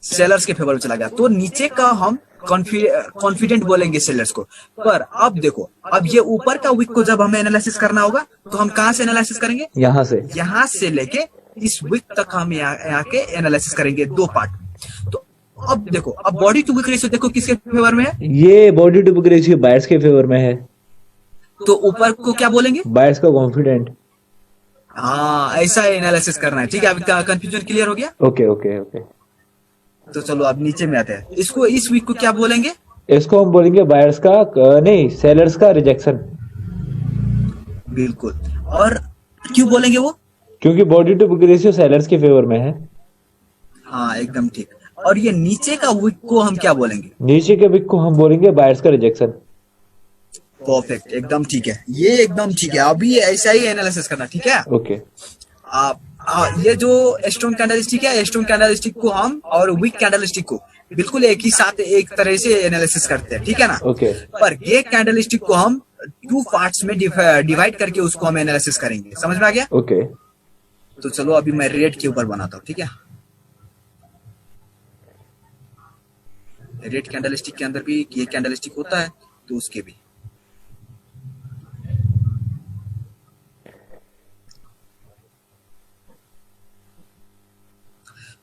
सेलर्स के फेवर में चला गया। तो नीचे का हम कॉन्फिडेंट बोलेंगे सेलर्स को। पर अब देखो, अब ये ऊपर का वीक को जब हमें एनालिसिस करना होगा, तो हम कहाँ से एनालिसिस करेंगे? यहाँ से लेके इस वीक तक हम यहाँ के एनालिसिस करेंगे, दो पार्ट में। तो अब देखो, अब बॉडी टू वीक रेशियो देखो किसके फेवर में है? ये body to wick ratio buyers के फेवर में है। तो ऊपर को क्या बोलेंगे? बायर्स का कॉन्फिडेंट। हाँ, ऐसा एनालिसिस करना है, ठीक है? अभी कंफ्यूजन क्लियर हो गया? Okay okay okay. तो चलो अब नीचे में आते हैं। इसको, इस वीक को क्या बोलेंगे? इसको हम बोलेंगे बायर्स का नहीं, सेलर्स का रिजेक्शन। बिल्कुल। और क्यों बोलेंगे वो? क्योंकि body to wick ratio sellers के फेवर में है। हाँ एकदम ठीक। और ये नीचे का वीक को हम क्या बोलेंगे? नीचे के विक को हम बोलेंगे बायर्स का रिजेक्शन। परफेक्ट, एकदम ठीक है, ये एकदम ठीक है। अभी ऐसा ही एनालिसिस करना, ठीक है? ओके। ये जो स्ट्रॉन्ग कैंडलस्टिक है, स्ट्रॉन्ग कैंडलस्टिक को हम और वीक कैंडलस्टिक को बिल्कुल एक ही साथ एक तरह से एनालिसिस करते हैं, ठीक है ना? ओके। पर ये कैंडलस्टिक को हम टू पार्ट्स में डिवाइड करके उसको हम एनालिसिस करेंगे। समझ में आ गया? ओके। तो चलो अभी मैं रेड के ऊपर बनाता हूँ, ठीक है? रेड कैंडलस्टिक के अंदर भी ये कैंडलस्टिक होता है, तो उसके भी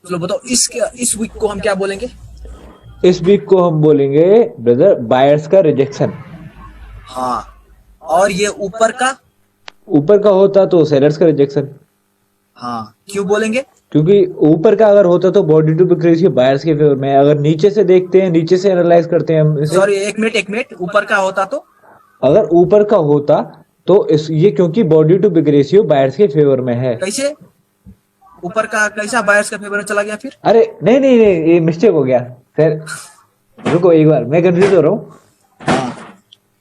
चलो बताओ इस वीक को हम क्या बोलेंगे? इस वीक को हम बोलेंगे ब्रदर बायर्स का रिजेक्शन। हाँ, और ये ऊपर का? ऊपर का होता तो सेलर्स का रिजेक्शन। हाँ, क्यों बोलेंगे? क्योंकि ऊपर का अगर होता तो body to big ratio buyers के फेवर में है। अगर नीचे से देखते हैं, नीचे से एनालाइज करते हैं हम इसे, सॉरी, एक मिनट, ऊपर का होता तो? अगर ऊपर का होता तो इस ये क्योंकि body to big ratio buyers के फेवर में है। कैसे ऊपर का कैसा बायर्स का फेवर में चला गया फिर? अरे नहीं नहीं नहीं, ये मिस्टेक हो गया सर, रुको एक बार, मैं कंफ्यूज हो रहा हूँ। हाँ,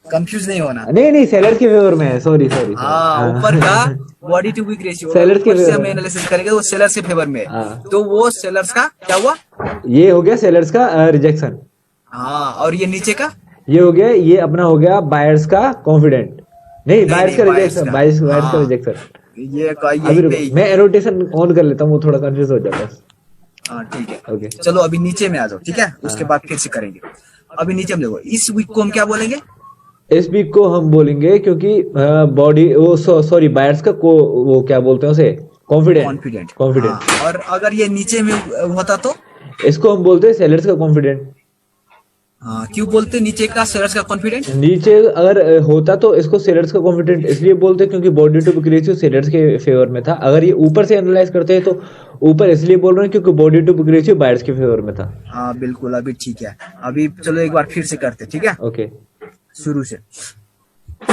कंफ्यूज नहीं होना। नहीं नहीं, सेलर्स के फेवर में है, सॉरी सॉरी। हाँ, ऊपर का body to wick ratio Sellers के ऊपर से favor हम में। एनालिसिस करेंगे तो सेलर्स के फेवर में है। हाँ। तो वो सेलर्स का क्या हुआ? ये हो गया सेलर्स का रिजेक्शन। हाँ, और ये नीचे का? ये हो गया, ये अपना हो गया बायर्स का कॉन्फिडेंट। नहीं, बायर्स का नहीं, buyers रिजेक्शन, का। बायर्स का हाँ। रिजेक्शन। ये अभी यही रुको, पे ही। मैं एनोटेशन ऑन कर लेता हूँ, वो थोड़ा कंफ्यूज हो जाता है। हाँ, ठीक है। ओके। चलो अभी नीचे में आ जाओ, ठीक है? उसके बाद फिर से करेंगे। अभी नीचे में देखो, इस वीक को हम क्या बोलेंगे? इस वीक को हम बोलेंगे क्योंकि बॉडी वो सॉरी बायर्स का को वो क्या बोलते हैं उसे, कॉन्फिडेंट। कॉन्फिडेंट। कॉन्फिडेंट। हाँ, और अगर ये नीचे में होता तो? इसको हम बोलते हैं सेलर्स का कॉन्फिडेंट। हाँ, क्यों बोलते नीचे का सेलर्स का कॉन्फिडेंट? नीचे अगर होता तो इसको सेलर्स का कॉन्फिडेंट इसलिए बोलते हैं क्योंकि body to big ratio sellers के फेवर में था। अगर ये ऊपर से एनालाइज करते हैं तो ऊपर इसलिए बोल रहे हैं क्योंकि body to big ratio buyers के फेवर में था। हाँ बिल्कुल, अभी ठीक है। अभी चलो एक बार फिर से करते, ठीक है? ओके। शुरू से।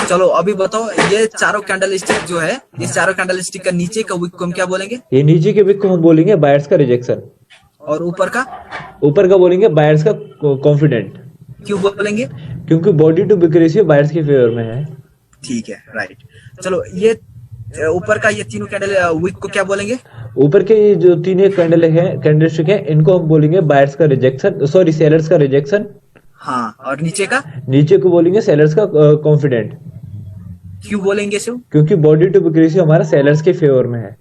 चलो अभी बताओ, ये चारों कैंडल स्टिक जो है, इस चारों कैंडल स्टिक का नीचे का वीक को हम क्या बोलेंगे? ये नीचे के वीक को हम बोलेंगे बायर्स का रिजेक्शन। और ऊपर का? ऊपर का बोलेंगे बायर्स का कॉन्फिडेंट। क्यों बोलेंगे? क्योंकि body to big ratio buyers के फेवर में है। ठीक है, राइट। चलो ये ऊपर का ये तीनों कैंडल वीक को क्या बोलेंगे? ऊपर के ये जो तीन कैंडल है, कैंडलस्टिक है, इनको हम बोलेंगे बायर्स का रिजेक्शन, सॉरी सेलर्स का रिजेक्शन। हाँ, और नीचे का? नीचे को बोलेंगे सेलर्स का कॉन्फिडेंट। क्यों बोलेंगे सो? क्योंकि बॉडी टू बिग रेशियो हमारा सेलर्स के फेवर में है।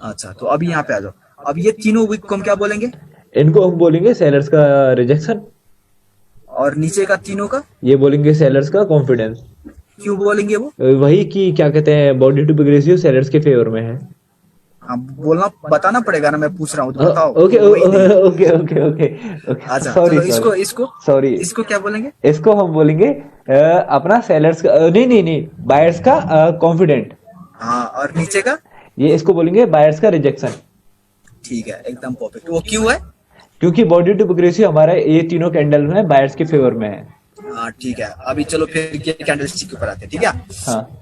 अच्छा, तो अभी यहाँ पे आ जाओ। अब ये तीनों वीक को हम क्या बोलेंगे? इनको हम बोलेंगे सेलर्स का रिजेक्शन। और नीचे का तीनों का? ये बोलेंगे सेलर्स का कॉन्फिडेंस। क्यों बोलेंगे वो? वही कि क्या कहते हैं, body to big ratio sellers के फेवर में है। हाँ, बोलना बताना पड़ेगा ना, मैं पूछ रहा हूँ तो बताओ। ओके वही नहीं। ओके ओके ओके अच्छा, सॉरी चलो इसको सॉरी, इसको क्या बोलेंगे? इसको हम बोलेंगे अपना सेलर्स का नहीं नहीं नहीं, बायर्स का कॉन्फिडेंट। हाँ, और नीचे का? ये इसको बोलेंगे बायर्स का रिजेक्शन। ठीक है, एकदम परफेक्ट। वो क्यों है? क्योंकि बॉडी टू बिग रेशियो हमारा ये तीनों कैंडल में बायर्स के फेवर में है। हाँ ठीक है, अभी चलो फिर ये कैंडल स्टिक के ऊपर आते हैं, ठीक है? हाँ,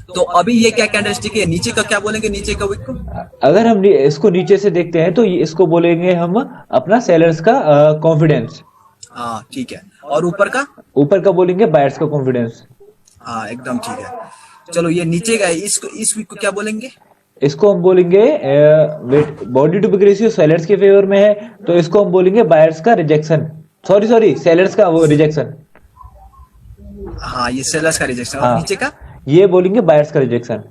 तो अभी ये क्या कैंडल स्टिक है? नीचे का क्या बोलेंगे? नीचे का वीक को? अगर हम इसको नीचे से देखते हैं तो इसको बोलेंगे हम अपना सेलर्स का कॉन्फिडेंस। हाँ ठीक है, और ऊपर का? ऊपर का बोलेंगे बायर्स का कॉन्फिडेंस। हाँ एकदम ठीक है। चलो ये नीचे का है, इसको इस वीक को क्या बोलेंगे? इसको हम बोलेंगे body to big ratio sellers के फेवर में है तो इसको हम बोलेंगे बायर्स का रिजेक्शन, सॉरी सॉरी सेलर्स का वो रिजेक्शन। हाँ, ये सेलर्स का रिजेक्शन। और हाँ, नीचे का? ये बोलेंगे बायर्स का रिजेक्शन।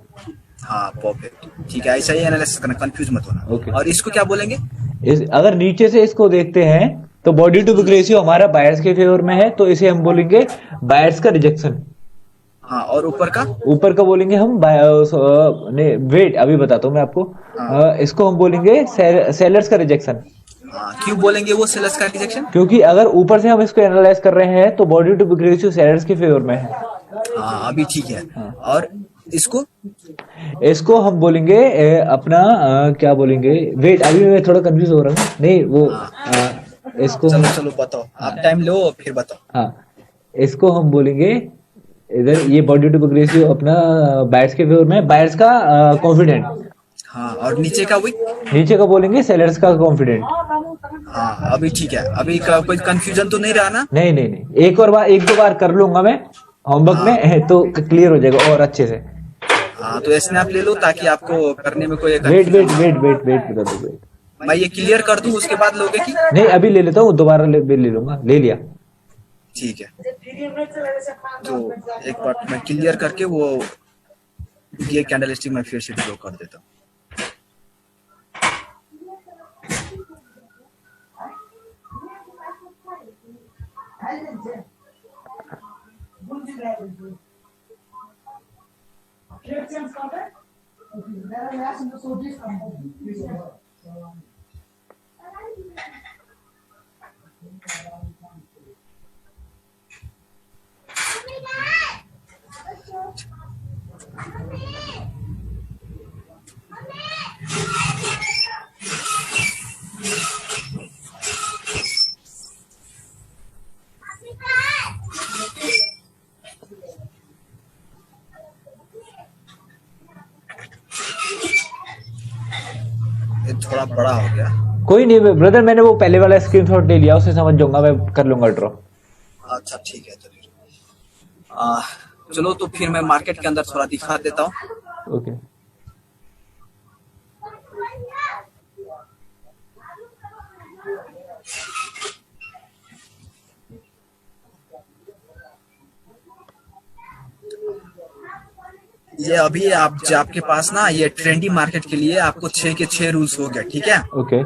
हाँ परफेक्ट, ठीक है, ऐसा ही एनालिसिस करना, कंफ्यूज मत होना। ओके। और इसको क्या बोलेंगे? अगर नीचे से इसको देखते हैं तो बॉडी टू बिग रेशियो हमारा बायर्स के फेवर में है तो इसे हम बोलेंगे बायर्स का रिजेक्शन। हाँ, और ऊपर का? ऊपर का बोलेंगे हम वेट अभी बताता हूँ मैं आपको। इसको हम बोलेंगे सेलर्स का रिजेक्शन। हाँ, क्यों बोलेंगे वो सेलर्स का रिजेक्शन? क्योंकि अगर ऊपर से हम इसको एनालाइज कर रहे हैं तो body to big ratio sellers के फेवर में है। हाँ अभी ठीक है। और इसको? इसको हम बोलेंगे अपना क्या बोलेंगे, वेट अभी मैं थोड़ा कंफ्यूज हो रहा हूँ। नहीं वो इसको चलो चलो बताओ, आप टाइम लो फिर बताओ। हाँ, इसको हम बोलेंगे इधर, ये बॉडी टू बिग रेशियो अपना बायर्स के फेवर में, बायर्स का कॉन्फिडेंट। हाँ, और नीचे का वीक? नीचे का बोलेंगे सेलर्स का कॉन्फिडेंट। हाँ अभी ठीक है। अभी कोई कंफ्यूजन तो नहीं रहा ना? नहीं नहीं नहीं, एक दो बार कर लूंगा मैं होमवर्क में तो क्लियर हो जाएगा और अच्छे से। हाँ, तो स्नैप ले लो ताकि आपको करने में कोई wait wait wait wait wait बता दो वेट। मैं ये क्लियर कर दूं उसके बाद लोगे कि? नहीं अभी ले लेता हूँ, दोबारा ले लूंगा, ले लिया। ठीक है, तो एक बार मैं क्लियर करके वो ये कैंडल स्टिक मैं फिर से ड्रॉ कर देता हूँ। ये थोड़ा बड़ा हो गया। कोई नहीं ब्रदर, मैंने वो पहले वाला स्क्रीनशॉट ले लिया, उससे समझ जाऊंगा, मैं कर लूंगा ड्रॉ। अच्छा ठीक है, चलिए। चलो तो फिर मैं मार्केट के अंदर थोड़ा दिखा देता हूँ। ओके ये अभी आपके पास ना ये ट्रेंडी मार्केट के लिए आपको 6 के 6 रूल्स हो गया, ठीक है। ओके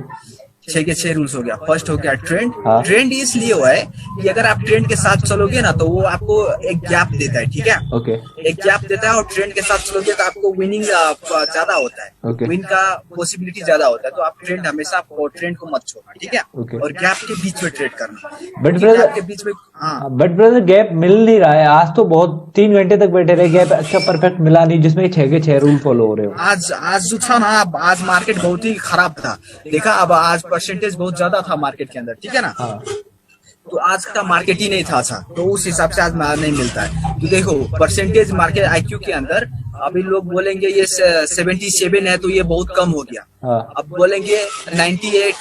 6 के 6 रूल्स हो गया। फर्स्ट हो गया ट्रेंड। हाँ। ट्रेंड इसलिए हुआ है कि अगर आप ट्रेंड के साथ चलोगे ना तो वो आपको एक गैप देता है, ठीक है। ओके एक गैप देता है और ट्रेंड के साथ चलोगे तो आपको विनिंग ज्यादा होता है। Okay. विन का पॉसिबिलिटी ज्यादा होता है, तो आप ट्रेंड हमेशा ट्रेंड को मत छोड़ना, ठीक है। Okay. और गैप के बीच में ट्रेड करना। But क्योंकि brother- gap के बीच में हाँ बट ब्रदर गैप मिल नहीं रहा है, आज तो बहुत 3 घंटे तक बैठे रहे, गैप अच्छा परफेक्ट मिला नहीं जिसमें 6 के 6 रूल फॉलो हो रहे हो। आज जो था ना, आज मार्केट बहुत ही खराब था। देखा, अब आज परसेंटेज बहुत ज्यादा था मार्केट के अंदर, ठीक है ना। हाँ तो आज का मार्केट ही नहीं था अच्छा, तो उस हिसाब से आज नहीं मिलता है। तो देखो परसेंटेज मार्केट आईक्यू के अंदर अभी लोग बोलेंगे ये 77 है तो ये बहुत कम हो गया। हाँ अब बोलेंगे 98,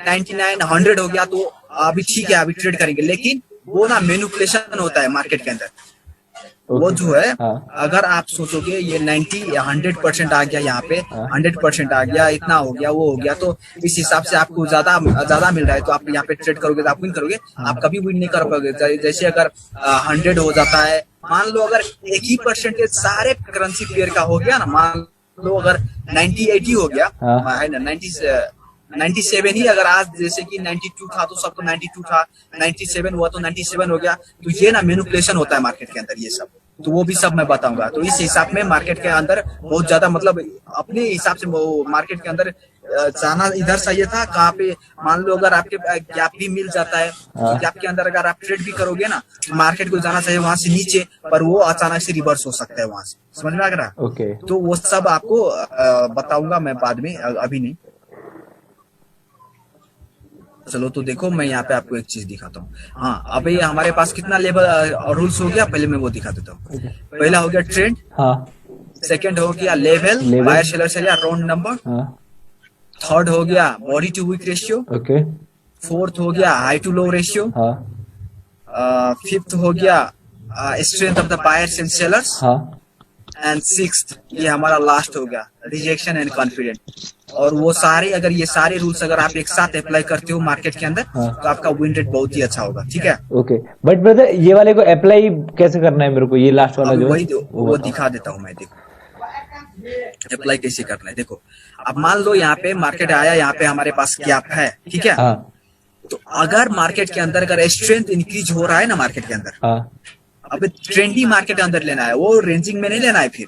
99, 100 हो गया तो अभी ठीक है, अभी ट्रेड करेंगे। लेकिन वो ना मैनिपुलेशन होता है मार्केट के अंदर। वो ओके जो है, हाँ अगर आप सोचोगे ये 90 या 100% आ गया, यहाँ पे हाँ। 100% आ गया, इतना हो गया, वो हो गया, तो इस हिसाब से आपको ज्यादा मिल रहा है तो आप यहाँ पे ट्रेड करोगे तो आप विन करोगे। आप कभी विन नहीं कर पाओगे। जैसे अगर 100 हो जाता है, मान लो अगर एक ही परसेंटेज सारे करेंसी पेयर का हो गया ना, मान लो अगर 90-80 हो गया हाँ। है ना, 97 ही अगर आज जैसे कि 92 था तो सबको 92 था, 97 हुआ तो 97 हो गया। तो ये ना मैनिपुलेशन होता है मार्केट के अंदर, ये सब तो वो भी सब मैं बताऊंगा। तो इस हिसाब में मार्केट के अंदर बहुत ज्यादा मतलब अपने हिसाब से वो मार्केट के अंदर जाना इधर चाहिए था। कहाँ पे मान लो अगर आपके गैप भी मिल जाता है तो गैप के अंदर अगर आप ट्रेड भी करोगे ना, मार्केट को जाना चाहिए वहां से नीचे, पर वो अचानक से रिवर्स हो सकता है वहां से। समझ में आ रहा है? ओके तो वो सब आपको बताऊंगा मैं बाद में, अभी नहीं। चलो तो देखो, मैं यहाँ पे आपको एक चीज दिखाता हूँ। हाँ, अभी हमारे पास कितना लेवल रूल्स हो गया, पहले मैं वो दिखा देता हूँ। पहला हो गया ट्रेंड, हाँ सेकंड हो गया लेवल, बायर सेलर से राउंड नंबर, हाँ थर्ड हो गया body to wick ratio, okay fourth हो गया हाई टू लो रेशियो, हाँ फिफ्थ हो गया strength of the buyers and sellers, हाँ एंड सिक्स्थ ये हमारा लास्ट हो गया रिजेक्शन एंड कॉन्फिडेंट। और वो सारे, अगर ये सारे रूल्स अगर आप एक साथ अप्लाई करते हो मार्केट के अंदर, हाँ। तो आपका विन रेट बहुत ही अच्छा होगा, ठीक है। ओके बट ब्रदर ये वाले को अप्लाई कैसे करना है मेरे को, ये लास्ट वाला अब जो वही है वो दिखा देता हूँ मैं। देखो अप्लाई कैसे करना है। देखो अब मान लो यहाँ पे मार्केट आया, यहाँ पे हमारे पास गैप है, ठीक है। हाँ तो अगर मार्केट के अंदर अगर स्ट्रेंथ इंक्रीज हो रहा है ना मार्केट के अंदर, हाँ अब ट्रेंडी मार्केट के अंदर लेना है, वो रेंजिंग में नहीं लेना है फिर,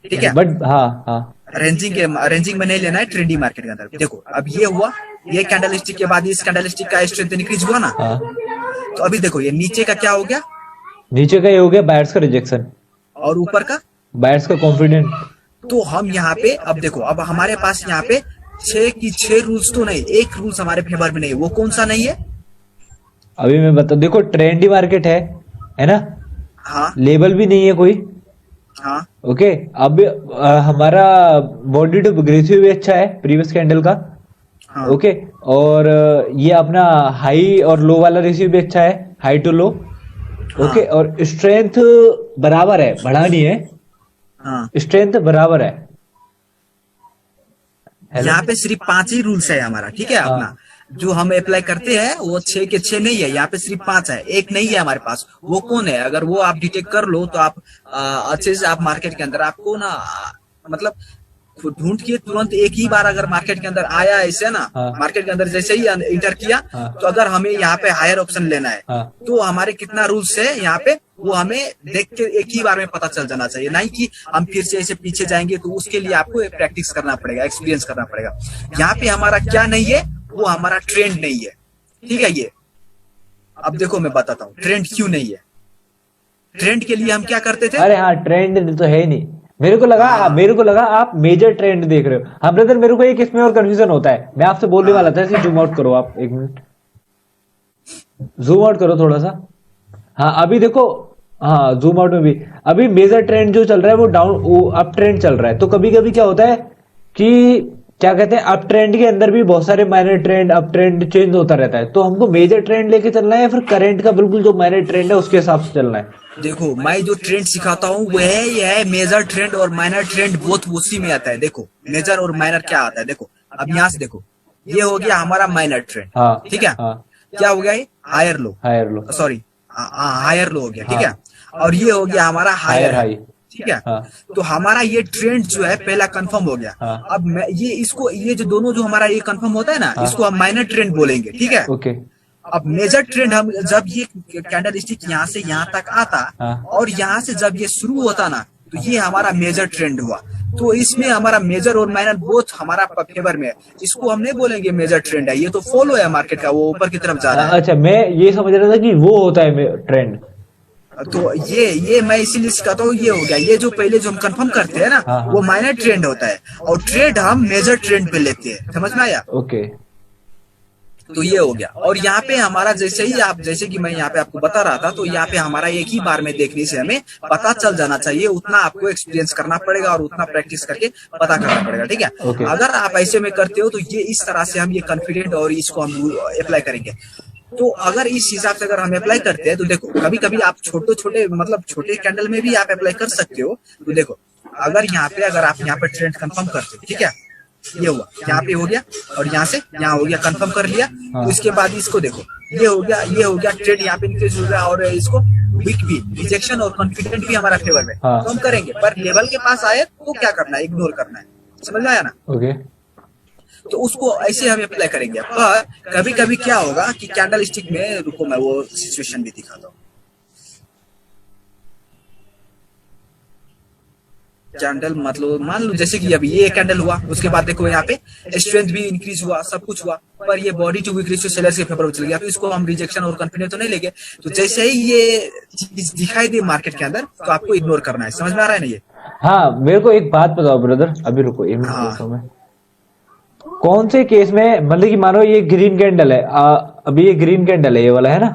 ठीक है। बट हाँ हाँ रेंजिंग में नहीं लेना है, ट्रेंडी मार्केट के अंदर। देखो अब ये हुआ, ये कैंडलस्टिक के बाद इस कैंडलस्टिक का स्ट्रेंथ इंक्रीज हुआ ना, हाँ तो अभी देखो ये नीचे का क्या हो गया नीचे का ये हो गया बायर्स का रिजेक्शन, और ऊपर का। बायर्स का कॉन्फिडेंट। तो हम यहाँ पे अब देखो, अब हमारे पास यहाँ पे 6 की 6 रूल्स तो नहीं, एक रूल्स हमारे फेवर में नहीं है। वो कौन सा नहीं है? अभी मैं बता, देखो ट्रेंडी मार्केट है ना, हाँ लेबल भी नहीं है कोई। हाँ ओके अब हमारा बॉडी टू रेशियो भी अच्छा है प्रीवियस कैंडल का। हाँ ओके और ये अपना हाई और लो वाला रेशियो भी अच्छा है, हाई टू लो। ओके और स्ट्रेंथ बराबर है, बढ़ा नहीं है, हाँ। स्ट्रेंथ बराबर है। यहाँ पे सिर्फ 5 ही रूल्स है हमारा, ठीक है। अपना जो हम अप्लाई करते हैं वो 6 के 6 नहीं है, यहाँ पे सिर्फ 5 है, एक नहीं है हमारे पास। वो कौन है? अगर वो आप डिटेक्ट कर लो तो आप अच्छे से आप मार्केट के अंदर आपको ना मतलब ढूंढ के तुरंत एक ही बार अगर मार्केट के अंदर आया ऐसे ना, मार्केट के अंदर जैसे ही इंटर किया, तो अगर हमें यहाँ पे हायर ऑप्शन लेना है, तो हमारे कितना रूल्स है यहाँ पे वो हमें देख के एक ही बार में पता चल जाना चाहिए, नहीं कि हम फिर से ऐसे पीछे जाएंगे। तो उसके लिए आपको प्रैक्टिस करना पड़ेगा, एक्सपीरियंस करना पड़ेगा। यहाँ पे हमारा क्या नहीं है, वो हमारा ट्रेंड नहीं है, ठीक है। ये अब देखो मैं बताता हूँ ट्रेंड क्यों नहीं है। ट्रेंड के लिए हम क्या करते थे? अरे हाँ ट्रेंड तो है ही नहीं। मेरे को लगा आप मेजर ट्रेंड देख रहे हो। हाँ ब्रदर मेरे को एक इसमें और कंफ्यूजन होता है, मैं आपसे बोलने वाला था। इसे जूम आउट करो आप, एक मिनट जूम आउट करो थोड़ा सा। हाँ अभी देखो, हाँ जूम आउट में भी अभी मेजर ट्रेंड जो चल रहा है वो डाउन अप ट्रेंड चल रहा है। तो कभी कभी क्या होता है कि क्या कहते हैं, अप ट्रेंड के अंदर भी बहुत सारे minor trend, up trend change होता रहता है, तो हमको मेजर ट्रेंड लेके चलना है या फिर करंट का बिल्कुल जो माइनर ट्रेंड है उसके हिसाब से चलना है? देखो मैं जो ट्रेंड सिखाता हूँ वो है, ये है मेजर ट्रेंड और माइनर ट्रेंड, बोथ उसी में आता है। देखो मेजर और माइनर क्या आता है, देखो अब यहाँ से देखो, ये हो गया हमारा माइनर ट्रेंड, हाँ ठीक है। हाँ, क्या हो गया ये, higher low, higher low, sorry higher low हो गया, ठीक है। हाँ। और ये हो गया हमारा हायर हायर हाई, हाई, ठीक है। हाँ तो हमारा ये ट्रेंड जो है पहला कंफर्म हो गया। हाँ। अब मैं ये इसको, ये जो दोनों जो हमारा ये कंफर्म होता है ना, हाँ। इसको हम माइनर ट्रेंड बोलेंगे, ठीक है। ओके, अब मेजर ट्रेंड हम जब ये कैंडल स्टिक यहाँ से यहाँ तक आता हाँ। और यहाँ से जब ये शुरू होता ना, तो ये हमारा मेजर ट्रेंड हुआ। तो इसमें हमारा मेजर और माइनर बोथ हमारा फेवर में है। इसको हम नहीं बोलेंगे मेजर ट्रेंड है, ये तो फॉलो है मार्केट का, वो ऊपर की तरफ जा रहा है। अच्छा, मैं ये समझ रहा था कि वो होता है ट्रेंड। तो ये मैं इसीलिए सिखाता हूँ, ये हो गया, ये जो पहले जो हम कंफर्म करते हैं ना, हाँ, हाँ। वो माइनर ट्रेंड होता है और ट्रेंड हम मेजर ट्रेंड पे लेते हैं, समझ में आया। ओके, तो ये हो गया। और यहाँ पे हमारा जैसे ही आप, जैसे कि मैं यहाँ पे आपको बता रहा था, तो यहाँ पे हमारा एक ही बार में देखने से हमें पता चल जाना चाहिए, उतना आपको एक्सपीरियंस करना पड़ेगा और उतना प्रैक्टिस करके पता करना पड़ेगा, ठीक है। Okay. अगर आप ऐसे में करते हो तो ये इस तरह से हम ये कॉन्फिडेंट और इसको हम अप्लाई करेंगे। तो अगर इस हिसाब से अगर हम अप्लाई करते हैं तो देखो, कभी कभी आप छोटे छोटे मतलब छोटे कैंडल में भी आप अप्लाई कर सकते हो। तो देखो अगर यहाँ पे, अगर आप यहाँ पे ट्रेंड कंफर्म करते हो, ठीक है, ये हुआ, यहाँ पे हो गया और यहाँ से यहाँ हो गया, कंफर्म कर लिया। हाँ। तो इसके बाद इसको देखो, ये हो गया, ये हो गया, ट्रेड यहाँ पे इंक्रीज हो गया और इसको वीक भी, रिजेक्शन और कॉन्फिडेंट भी हमारा फेवर में। हाँ। तो हम करेंगे, पर लेवल के पास आए तो क्या करना है, इग्नोर करना है, समझ में आया ना। ओके। तो उसको ऐसे हम अप्लाई करेंगे। पर कभी कभी क्या होगा कि कैंडल स्टिक में, रुको मैं वो सिचुएशन भी दिखाता हूँ। कैंडल मतलब मान लो जैसे कि अभी ये कैंडल हुआ, उसके बाद देखो यहाँ पे स्ट्रेंथ भी इंक्रीज हुआ, सब कुछ हुआ, पर ये body to wick ratio sellers के फेवर में चल गया। तो इसको हम रिजेक्शन और कॉन्फिडेंस तो नहीं लेंगे। तो जैसे ही ये चीज दिखाई दे मार्केट के अंदर, तो आपको इग्नोर करना है, समझ में आ रहा है ना ये। हाँ, मेरे को एक बात बताओ ब्रदर, अभी रुको एक मिनट, हाँ। रुको मैं कौन से केस में, मतलब कि मानो ये ग्रीन कैंडल है, अभी ये ग्रीन कैंडल है, ये वाला है ना,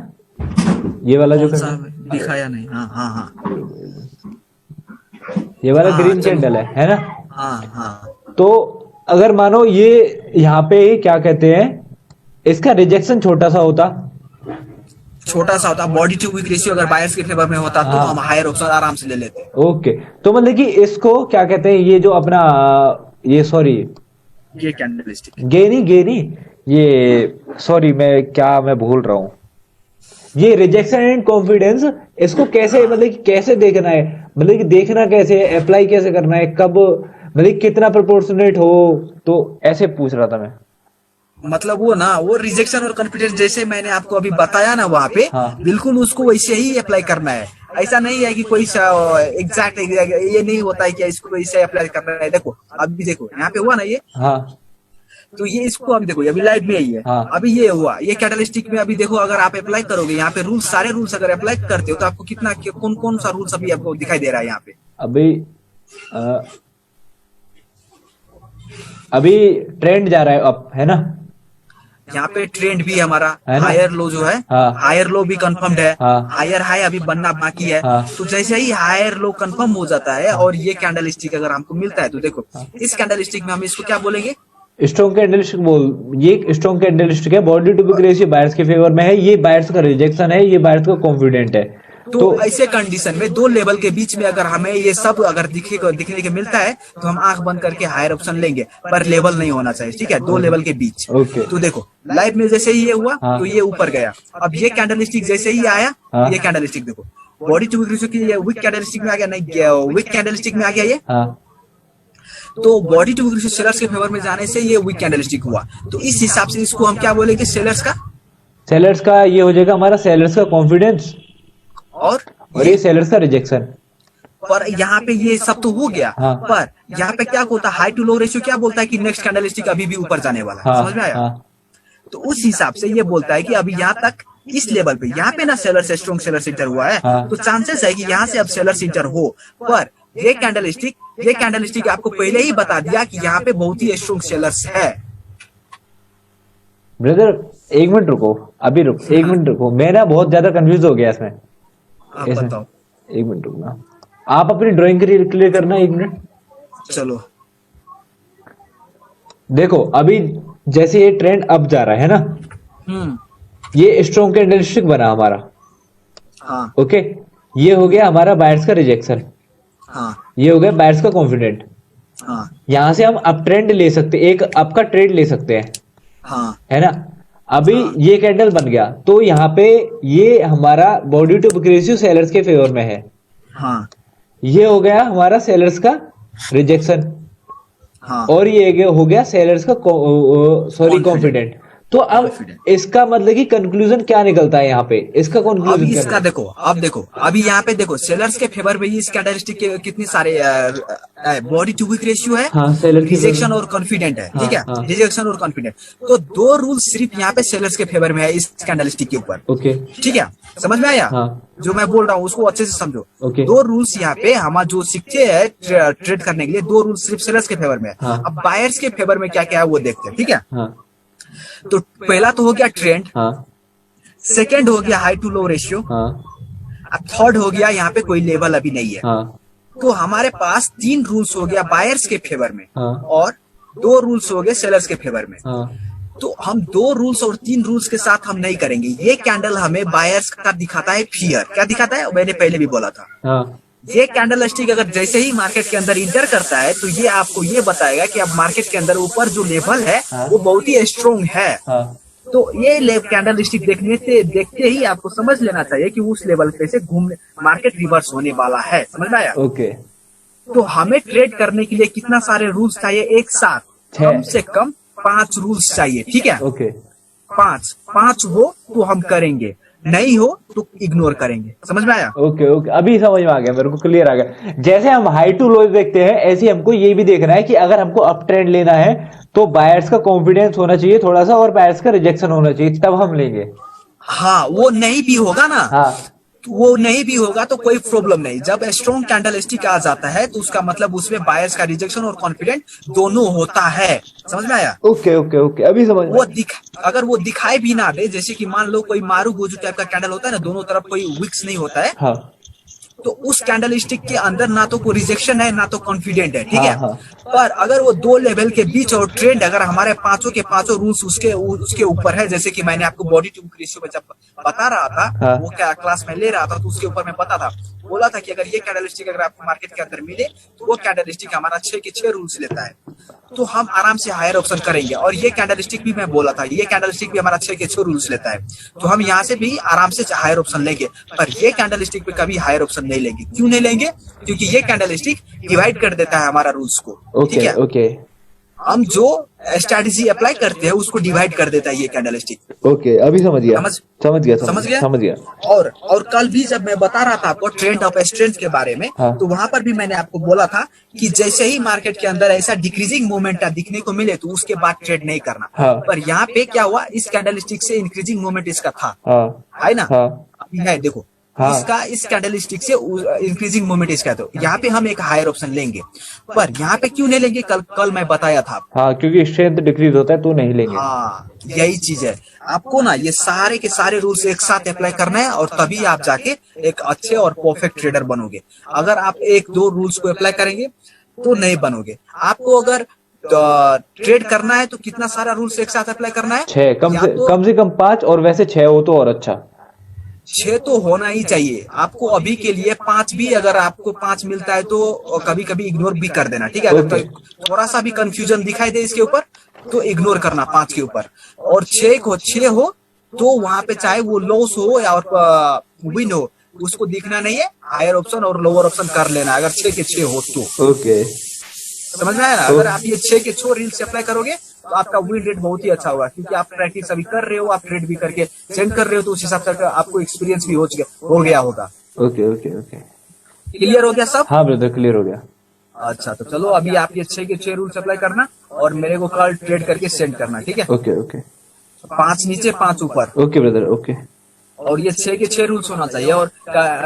ये वाला जो कौन सा दिखाया नहीं, हाँ हाँ हाँ, ये वाला हाँ, ग्रीन चलो। कैंडल है ना। हाँ हाँ। तो अगर मानो ये यहाँ पे क्या कहते हैं, इसका रिजेक्शन छोटा सा होता, छोटा सा होता, बॉडी टू वीक रेशियो अगर बायर्स के फेवर में होता तो हाँ। हम हायर ऑप्शन आराम से ले लेते। ओके, तो मतलब कि इसको क्या कहते हैं, ये जो अपना, ये सॉरी, ये कैंडल स्टिक, गेनी ये, सॉरी मैं भूल रहा हूँ, ये रिजेक्शन एंड कॉन्फिडेंस, इसको कैसे, मतलब कि कैसे देखना है, मतलब कि देखना कैसे है, अप्लाई कैसे करना है, कब, मतलब कितना प्रोपोर्शनेट हो, तो ऐसे पूछ रहा था मैं। मतलब वो ना, वो रिजेक्शन और कॉन्फिडेंस जैसे मैंने आपको अभी बताया ना वहाँ पे, हाँ। बिल्कुल उसको वैसे ही अप्लाई करना है। ऐसा नहीं है कि कोई एग्जैक्ट ये नहीं होता है कि इसको वैसे अप्लाई करना है। देखो अभी देखो यहाँ पे हुआ ना ये, हाँ तो ये इसको अभी देखो, अभी लाइट में ही है। हाँ। अभी ये हुआ, ये कैंडल स्टिक में अभी देखो, अगर आप अप्लाई करोगे यहाँ पे रूल्स, सारे रूल्स अगर अप्लाई करते हो तो आपको कितना, कौन कौन सा रूल्स अभी आपको दिखाई दे रहा है यहाँ पे। अभी ट्रेंड जा रहा है अप, है ना। यहाँ पे ट्रेंड भी हमारा है ना? हायर लो जो है, हाँ। हायर लो भी कंफर्म्ड है, हाँ। हायर हाई अभी बनना बाकी है। हाँ। तो जैसे ही हायर लो कंफर्म हो जाता है और ये कैंडल स्टिक अगर हमको मिलता है, तो देखो इस कैंडल स्टिक में हम इसको क्या बोलेंगे, स्ट्रॉन्ग कैंडलस्टिक बोल, ये स्ट्रॉन्ग कैंडलस्टिक है, body to wick ratio buyers के फेवर में है, ये बायर्स का रिजेक्शन है, ये बायर्स का कॉन्फिडेंट है। तो ऐसे कंडीशन में दो लेवल के बीच में अगर हमें ये सब अगर दिखने के मिलता है, तो हम आंख बंद करके हायर ऑप्शन लेंगे, पर लेवल नहीं होना चाहिए, ठीक है, दो लेवल के बीच। ओके। तो देखो लाइफ में जैसे ही ये हुआ, हाँ। तो ये ऊपर गया। अब ये कैंडल स्टिक जैसे ही आया, हाँ। ये कैंडल स्टिक देखो, बॉडी टू वीक रेशियो की ये वीक कैंडल स्टिक में आ गया, नहीं वीक कैंडल स्टिक में आ गया ये। हाँ। तो body to wick ratio sellers के फेवर में जाने से ये वीक कैंडल स्टिक हुआ। तो इस हिसाब से इसको हम क्या बोलेंगे, सेलर्स का ये हो जाएगा हमारा सेलर्स का कॉन्फिडेंस, और ये सेलर्स का रिजेक्शन। पर यहाँ पे ये सब तो हो गया। हाँ। पर यहाँ पे क्या होता है, हाई टू लो रेशियो क्या बोलता है कि नेक्स्ट कैंडल स्टिक अभी भी ऊपर जाने वाला है। हाँ। समझ में आया। हाँ। तो उस हिसाब से ये बोलता है कि अभी यहाँ तक इस लेवल पे, यहाँ पे ना सेलर से स्ट्रॉन्ग सेलर इंटर हुआ है। हाँ। तो चांसेस है कि यहाँ से अब सेलर इंटर हो। पर ये कैंडल स्टिक आपको पहले ही बता दिया कि यहाँ पे बहुत ही स्ट्रॉन्ग सेलर्स है। ब्रदर एक मिनट रुको, अभी रुको, एक मिनट रुको, मैं ना बहुत ज्यादा कंफ्यूज हो गया इसमें। आप इसमें बताओ। एक मिनट रुकना, आप अपनी ड्राइंग क्लियर करना, एक मिनट। चलो देखो अभी जैसे ये ट्रेंड अप जा रहा है ना, हम्म। ये स्ट्रॉन्ग कैंडलस्टिक बना हमारा, हाँ ओके। ये हो गया हमारा बायर्स का रिजेक्शन, हाँ ये हो गया बायर्स का कॉन्फिडेंट। हाँ यहां से हम अप ट्रेंड ले सकते, एक अप का ट्रेड ले सकते हैं, हाँ है ना। अभी हाँ ये कैंडल बन गया तो यहाँ पे ये हमारा body to book ratio sellers के फेवर में है, हाँ ये हो गया हमारा सेलर्स का रिजेक्शन, हाँ। और ये हो गया सेलर्स का सॉरी Confident. कॉन्फिडेंट। तो अब Confident. इसका मतलब कि कंक्लूजन क्या निकलता है यहाँ पे, इसका अब कंक्लूजन क्या इसका देखो, अब देखो अभी यहाँ पे देखो सेलर्स के फेवर में ही इस कैंडलस्टिक के कितनी सारे बॉडी टू वीक रेशियो है, हाँ, seller की रिजेक्शन favor- और कॉन्फिडेंट है, हाँ, ठीक है, हाँ। रिजेक्शन और कॉन्फिडेंट। तो दो रूल सिर्फ यहाँ पे सेलर्स के फेवर में है इस कैंडलस्टिक के ऊपर, ओके ठीक है, समझ में आया? हाँ जो मैं बोल रहा हूँ उसको अच्छे से समझो। ओके दो रूल्स यहाँ पे हमारा जो सीखते हैं ट्रेड करने के लिए, दो रूल्स सिर्फ सेलर्स के फेवर में है। हाँ। अब बायर्स के फेवर में क्या क्या है वो देखते हैं, ठीक है। हाँ तो पहला तो हो गया ट्रेंड, हाँ सेकेंड हो गया हाई टू लो रेशियो, हाँ अब थर्ड हो गया यहाँ पे कोई लेवल अभी नहीं है। हाँ तो हमारे पास तीन रूल्स हो गया बायर्स के फेवर में, हाँ और दो रूल्स हो गए सेलर्स के फेवर में। हाँ तो हम दो रूल्स और तीन रूल्स के साथ हम नहीं करेंगे। ये कैंडल हमें बायर्स का दिखाता है फियर, क्या दिखाता है मैंने पहले भी बोला था। हाँ ये कैंडल स्टिक अगर जैसे ही मार्केट के अंदर इंटर करता है तो ये आपको ये बताएगा कि अब मार्केट के अंदर ऊपर जो लेवल है हाँ। वो बहुत ही स्ट्रोंग है। हाँ तो ये कैंडल स्टिक देखते ही आपको समझ लेना चाहिए कि उस लेवल पे से घूमने मार्केट रिवर्स होने वाला है, समझ में आया? ओके तो हमें ट्रेड करने के लिए कितना सारे रूल्स चाहिए एक साथ? छह। कम से कम 5 रूल्स चाहिए, ठीक है। ओके 5 हो तो हम करेंगे, नहीं हो तो इग्नोर करेंगे, समझ में आया? ओके ओके अभी समझ में आ गया, मेरे को क्लियर आ गया। जैसे हम हाई टू लो देखते हैं, ऐसे हमको ये भी देखना है कि अगर हमको अप ट्रेंड लेना है तो बायर्स का कॉन्फिडेंस होना चाहिए थोड़ा सा, और बायर्स का रिजेक्शन होना चाहिए, तब हम लेंगे। हाँ, वो नहीं भी होगा ना, हाँ वो नहीं भी होगा तो कोई प्रॉब्लम नहीं। जब स्ट्रॉन्ग कैंडल स्टिक आ जाता है तो उसका मतलब उसमें बायर्स का रिजेक्शन और कॉन्फिडेंट दोनों होता है, समझ में आया? ओके ओके ओके अभी समझ में वो अगर वो दिखाई भी ना दे, जैसे कि मान लो कोई मारू गोजू टाइप का कैंडल होता है ना, दोनों तरफ कोई विक्स नहीं होता है, हाँ तो उस कैंडल स्टिक के अंदर ना तो कोई रिजेक्शन है ना तो कॉन्फिडेंट है, ठीक है। हाँ, पर अगर वो दो लेवल के बीच और ट्रेंड अगर हमारे पांचों के पांचों रूल्स उसके ऊपर है, जैसे कि मैंने आपको बॉडी टू बुक रेशियो में जब बता रहा था, हाँ। वो क्या क्लास में ले रहा था तो उसके ऊपर मैं पता था, बोला था कि अगर ये कैंडल स्टिक अगर आपको मार्केट के अंदर मिले तो वो कैंडल स्टिक हमारा 6 के 6 रूल्स लेता है, तो हम आराम से हायर ऑप्शन करेंगे। और ये कैंडल स्टिक भी मैं बोला था, ये कैंडल स्टिक भी हमारा 6 के 6 रूल्स लेता है, तो हम यहाँ से भी आराम से हायर ऑप्शन लेंगे। पर ये कैंडल स्टिक पे कभी हायर ऑप्शन नहीं लेंगे। क्यों नहीं लेंगे? क्योंकि ये कैंडल स्टिक डिवाइड कर देता है हमारा रूल्स को, ठीक ओके है। ओके हम जो स्ट्रेटेजी अप्लाई करते हैं उसको डिवाइड कर देता है ये कैंडल स्टिक। ओके अभी समझ गया समझ गया। और कल भी जब मैं बता रहा था आपको ट्रेंड ऑफ स्ट्रेंथ के बारे में, हाँ। तो वहां पर भी मैंने आपको बोला था कि जैसे ही मार्केट के अंदर ऐसा डिक्रीजिंग मूवमेंट दिखने को मिले तो उसके बाद ट्रेड नहीं करना। हाँ। पर यहाँ पे क्या हुआ, इस कैंडल स्टिक से इंक्रीजिंग मूवमेंट इसका था, हाँ है ना? हाँ अभी है, देखो हाँ। इसका इस कैंडल स्टिक से इंक्रीजिंग मूवमेंट इसका, तो यहाँ पे हम एक हायर ऑप्शन लेंगे। पर यहाँ पे क्यों नहीं लेंगे? कल मैं बताया था। हाँ क्योंकि स्ट्रेंथ डिक्रीज होता है तो नहीं लेंगे। हाँ, यही चीज है। आपको ना ये सारे के सारे रूल्स एक साथ अप्लाई करना है और तभी आप जाके एक अच्छे और परफेक्ट ट्रेडर बनोगे। अगर आप एक दो रूल्स को अप्लाई करेंगे तो नहीं बनोगे। आपको अगर ट्रेड करना है तो कितना सारा रूल्स एक साथ अप्लाई करना है? 6 कम से कम 5, और वैसे 6 हो तो और अच्छा। 6 तो होना ही चाहिए आपको। अभी के लिए 5 भी, अगर आपको 5 मिलता है तो कभी कभी इग्नोर भी कर देना, ठीक है। अगर थोड़ा सा भी कंफ्यूजन दिखाई दे इसके ऊपर तो इग्नोर करना 5 के ऊपर। और 6 हो तो वहां पे चाहे वो लॉस हो या विन हो, उसको दिखना नहीं है, हायर ऑप्शन और लोअर ऑप्शन कर लेना अगर 6 के 6 हो तो। ओके समझ में आया ना? अगर आप ये 6 के 6 रील्स अप्लाई करोगे तो आपका विन रेट बहुत ही अच्छा होगा, क्योंकि आप प्रैक्टिस अभी कर रहे हो, आप ट्रेड भी करके सेंड कर रहे हो, तो उस हिसाब से आपको एक्सपीरियंस भी हो गया होगा। ओके ओके ओके क्लियर हो गया सब? हाँ ब्रदर क्लियर हो गया। अच्छा, तो चलो अभी आप ये 6 के 6 रूल्स अप्लाई करना और मेरे को कल ट्रेड करके सेंड करना, ठीक है। ओके ओके 5 नीचे 5 ऊपर, ओके ब्रदर ओके। और ये 6 के 6 रूल्स होना चाहिए। और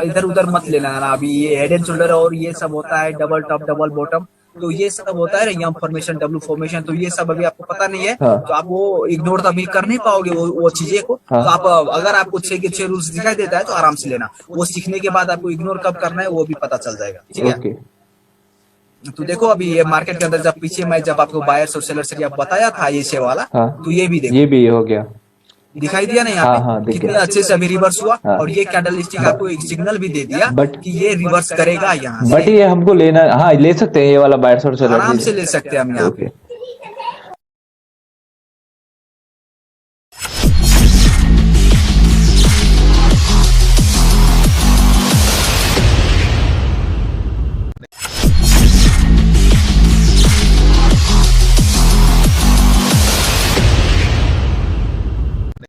इधर उधर मत लेना ना। अभी ये हेड एंड शोल्डर और ये सब होता है, डबल टॉप डबल बॉटम, तो ये सब होता है यम फॉर्मेशन, डब्ल्यू फॉर्मेशन, तो ये सब अभी आपको पता नहीं है। हाँ। तो आप वो इग्नोर तो अभी कर नहीं पाओगे वो चीजें को। हाँ। तो आप अगर आपको 6 के 6 रूल्स दिखाई देता है तो आराम से लेना। वो सीखने के बाद आपको इग्नोर कब करना है वो भी पता चल जाएगा, ठीक है। ओके तो देखो अभी ये मार्केट के अंदर जब पीछे मैं जब आपको बायर्स और सेलर्स एरिया बताया था ये से वाला, हाँ। तो ये भी देखो ये भी हो गया, दिखाई दिया ना यहाँ हाँ, पे हाँ, दिख कितने गया। अच्छे से अभी रिवर्स हुआ। हाँ। और ये कैंडल स्टिक आपको एक सिग्नल भी दे दिया बट- कि ये रिवर्स करेगा यहाँ बट से, ये हमको लेना, हाँ ले सकते हैं ये वाला बायर्स और सेलर्स, आराम से ले सकते हैं हम यहाँ पे। ओके।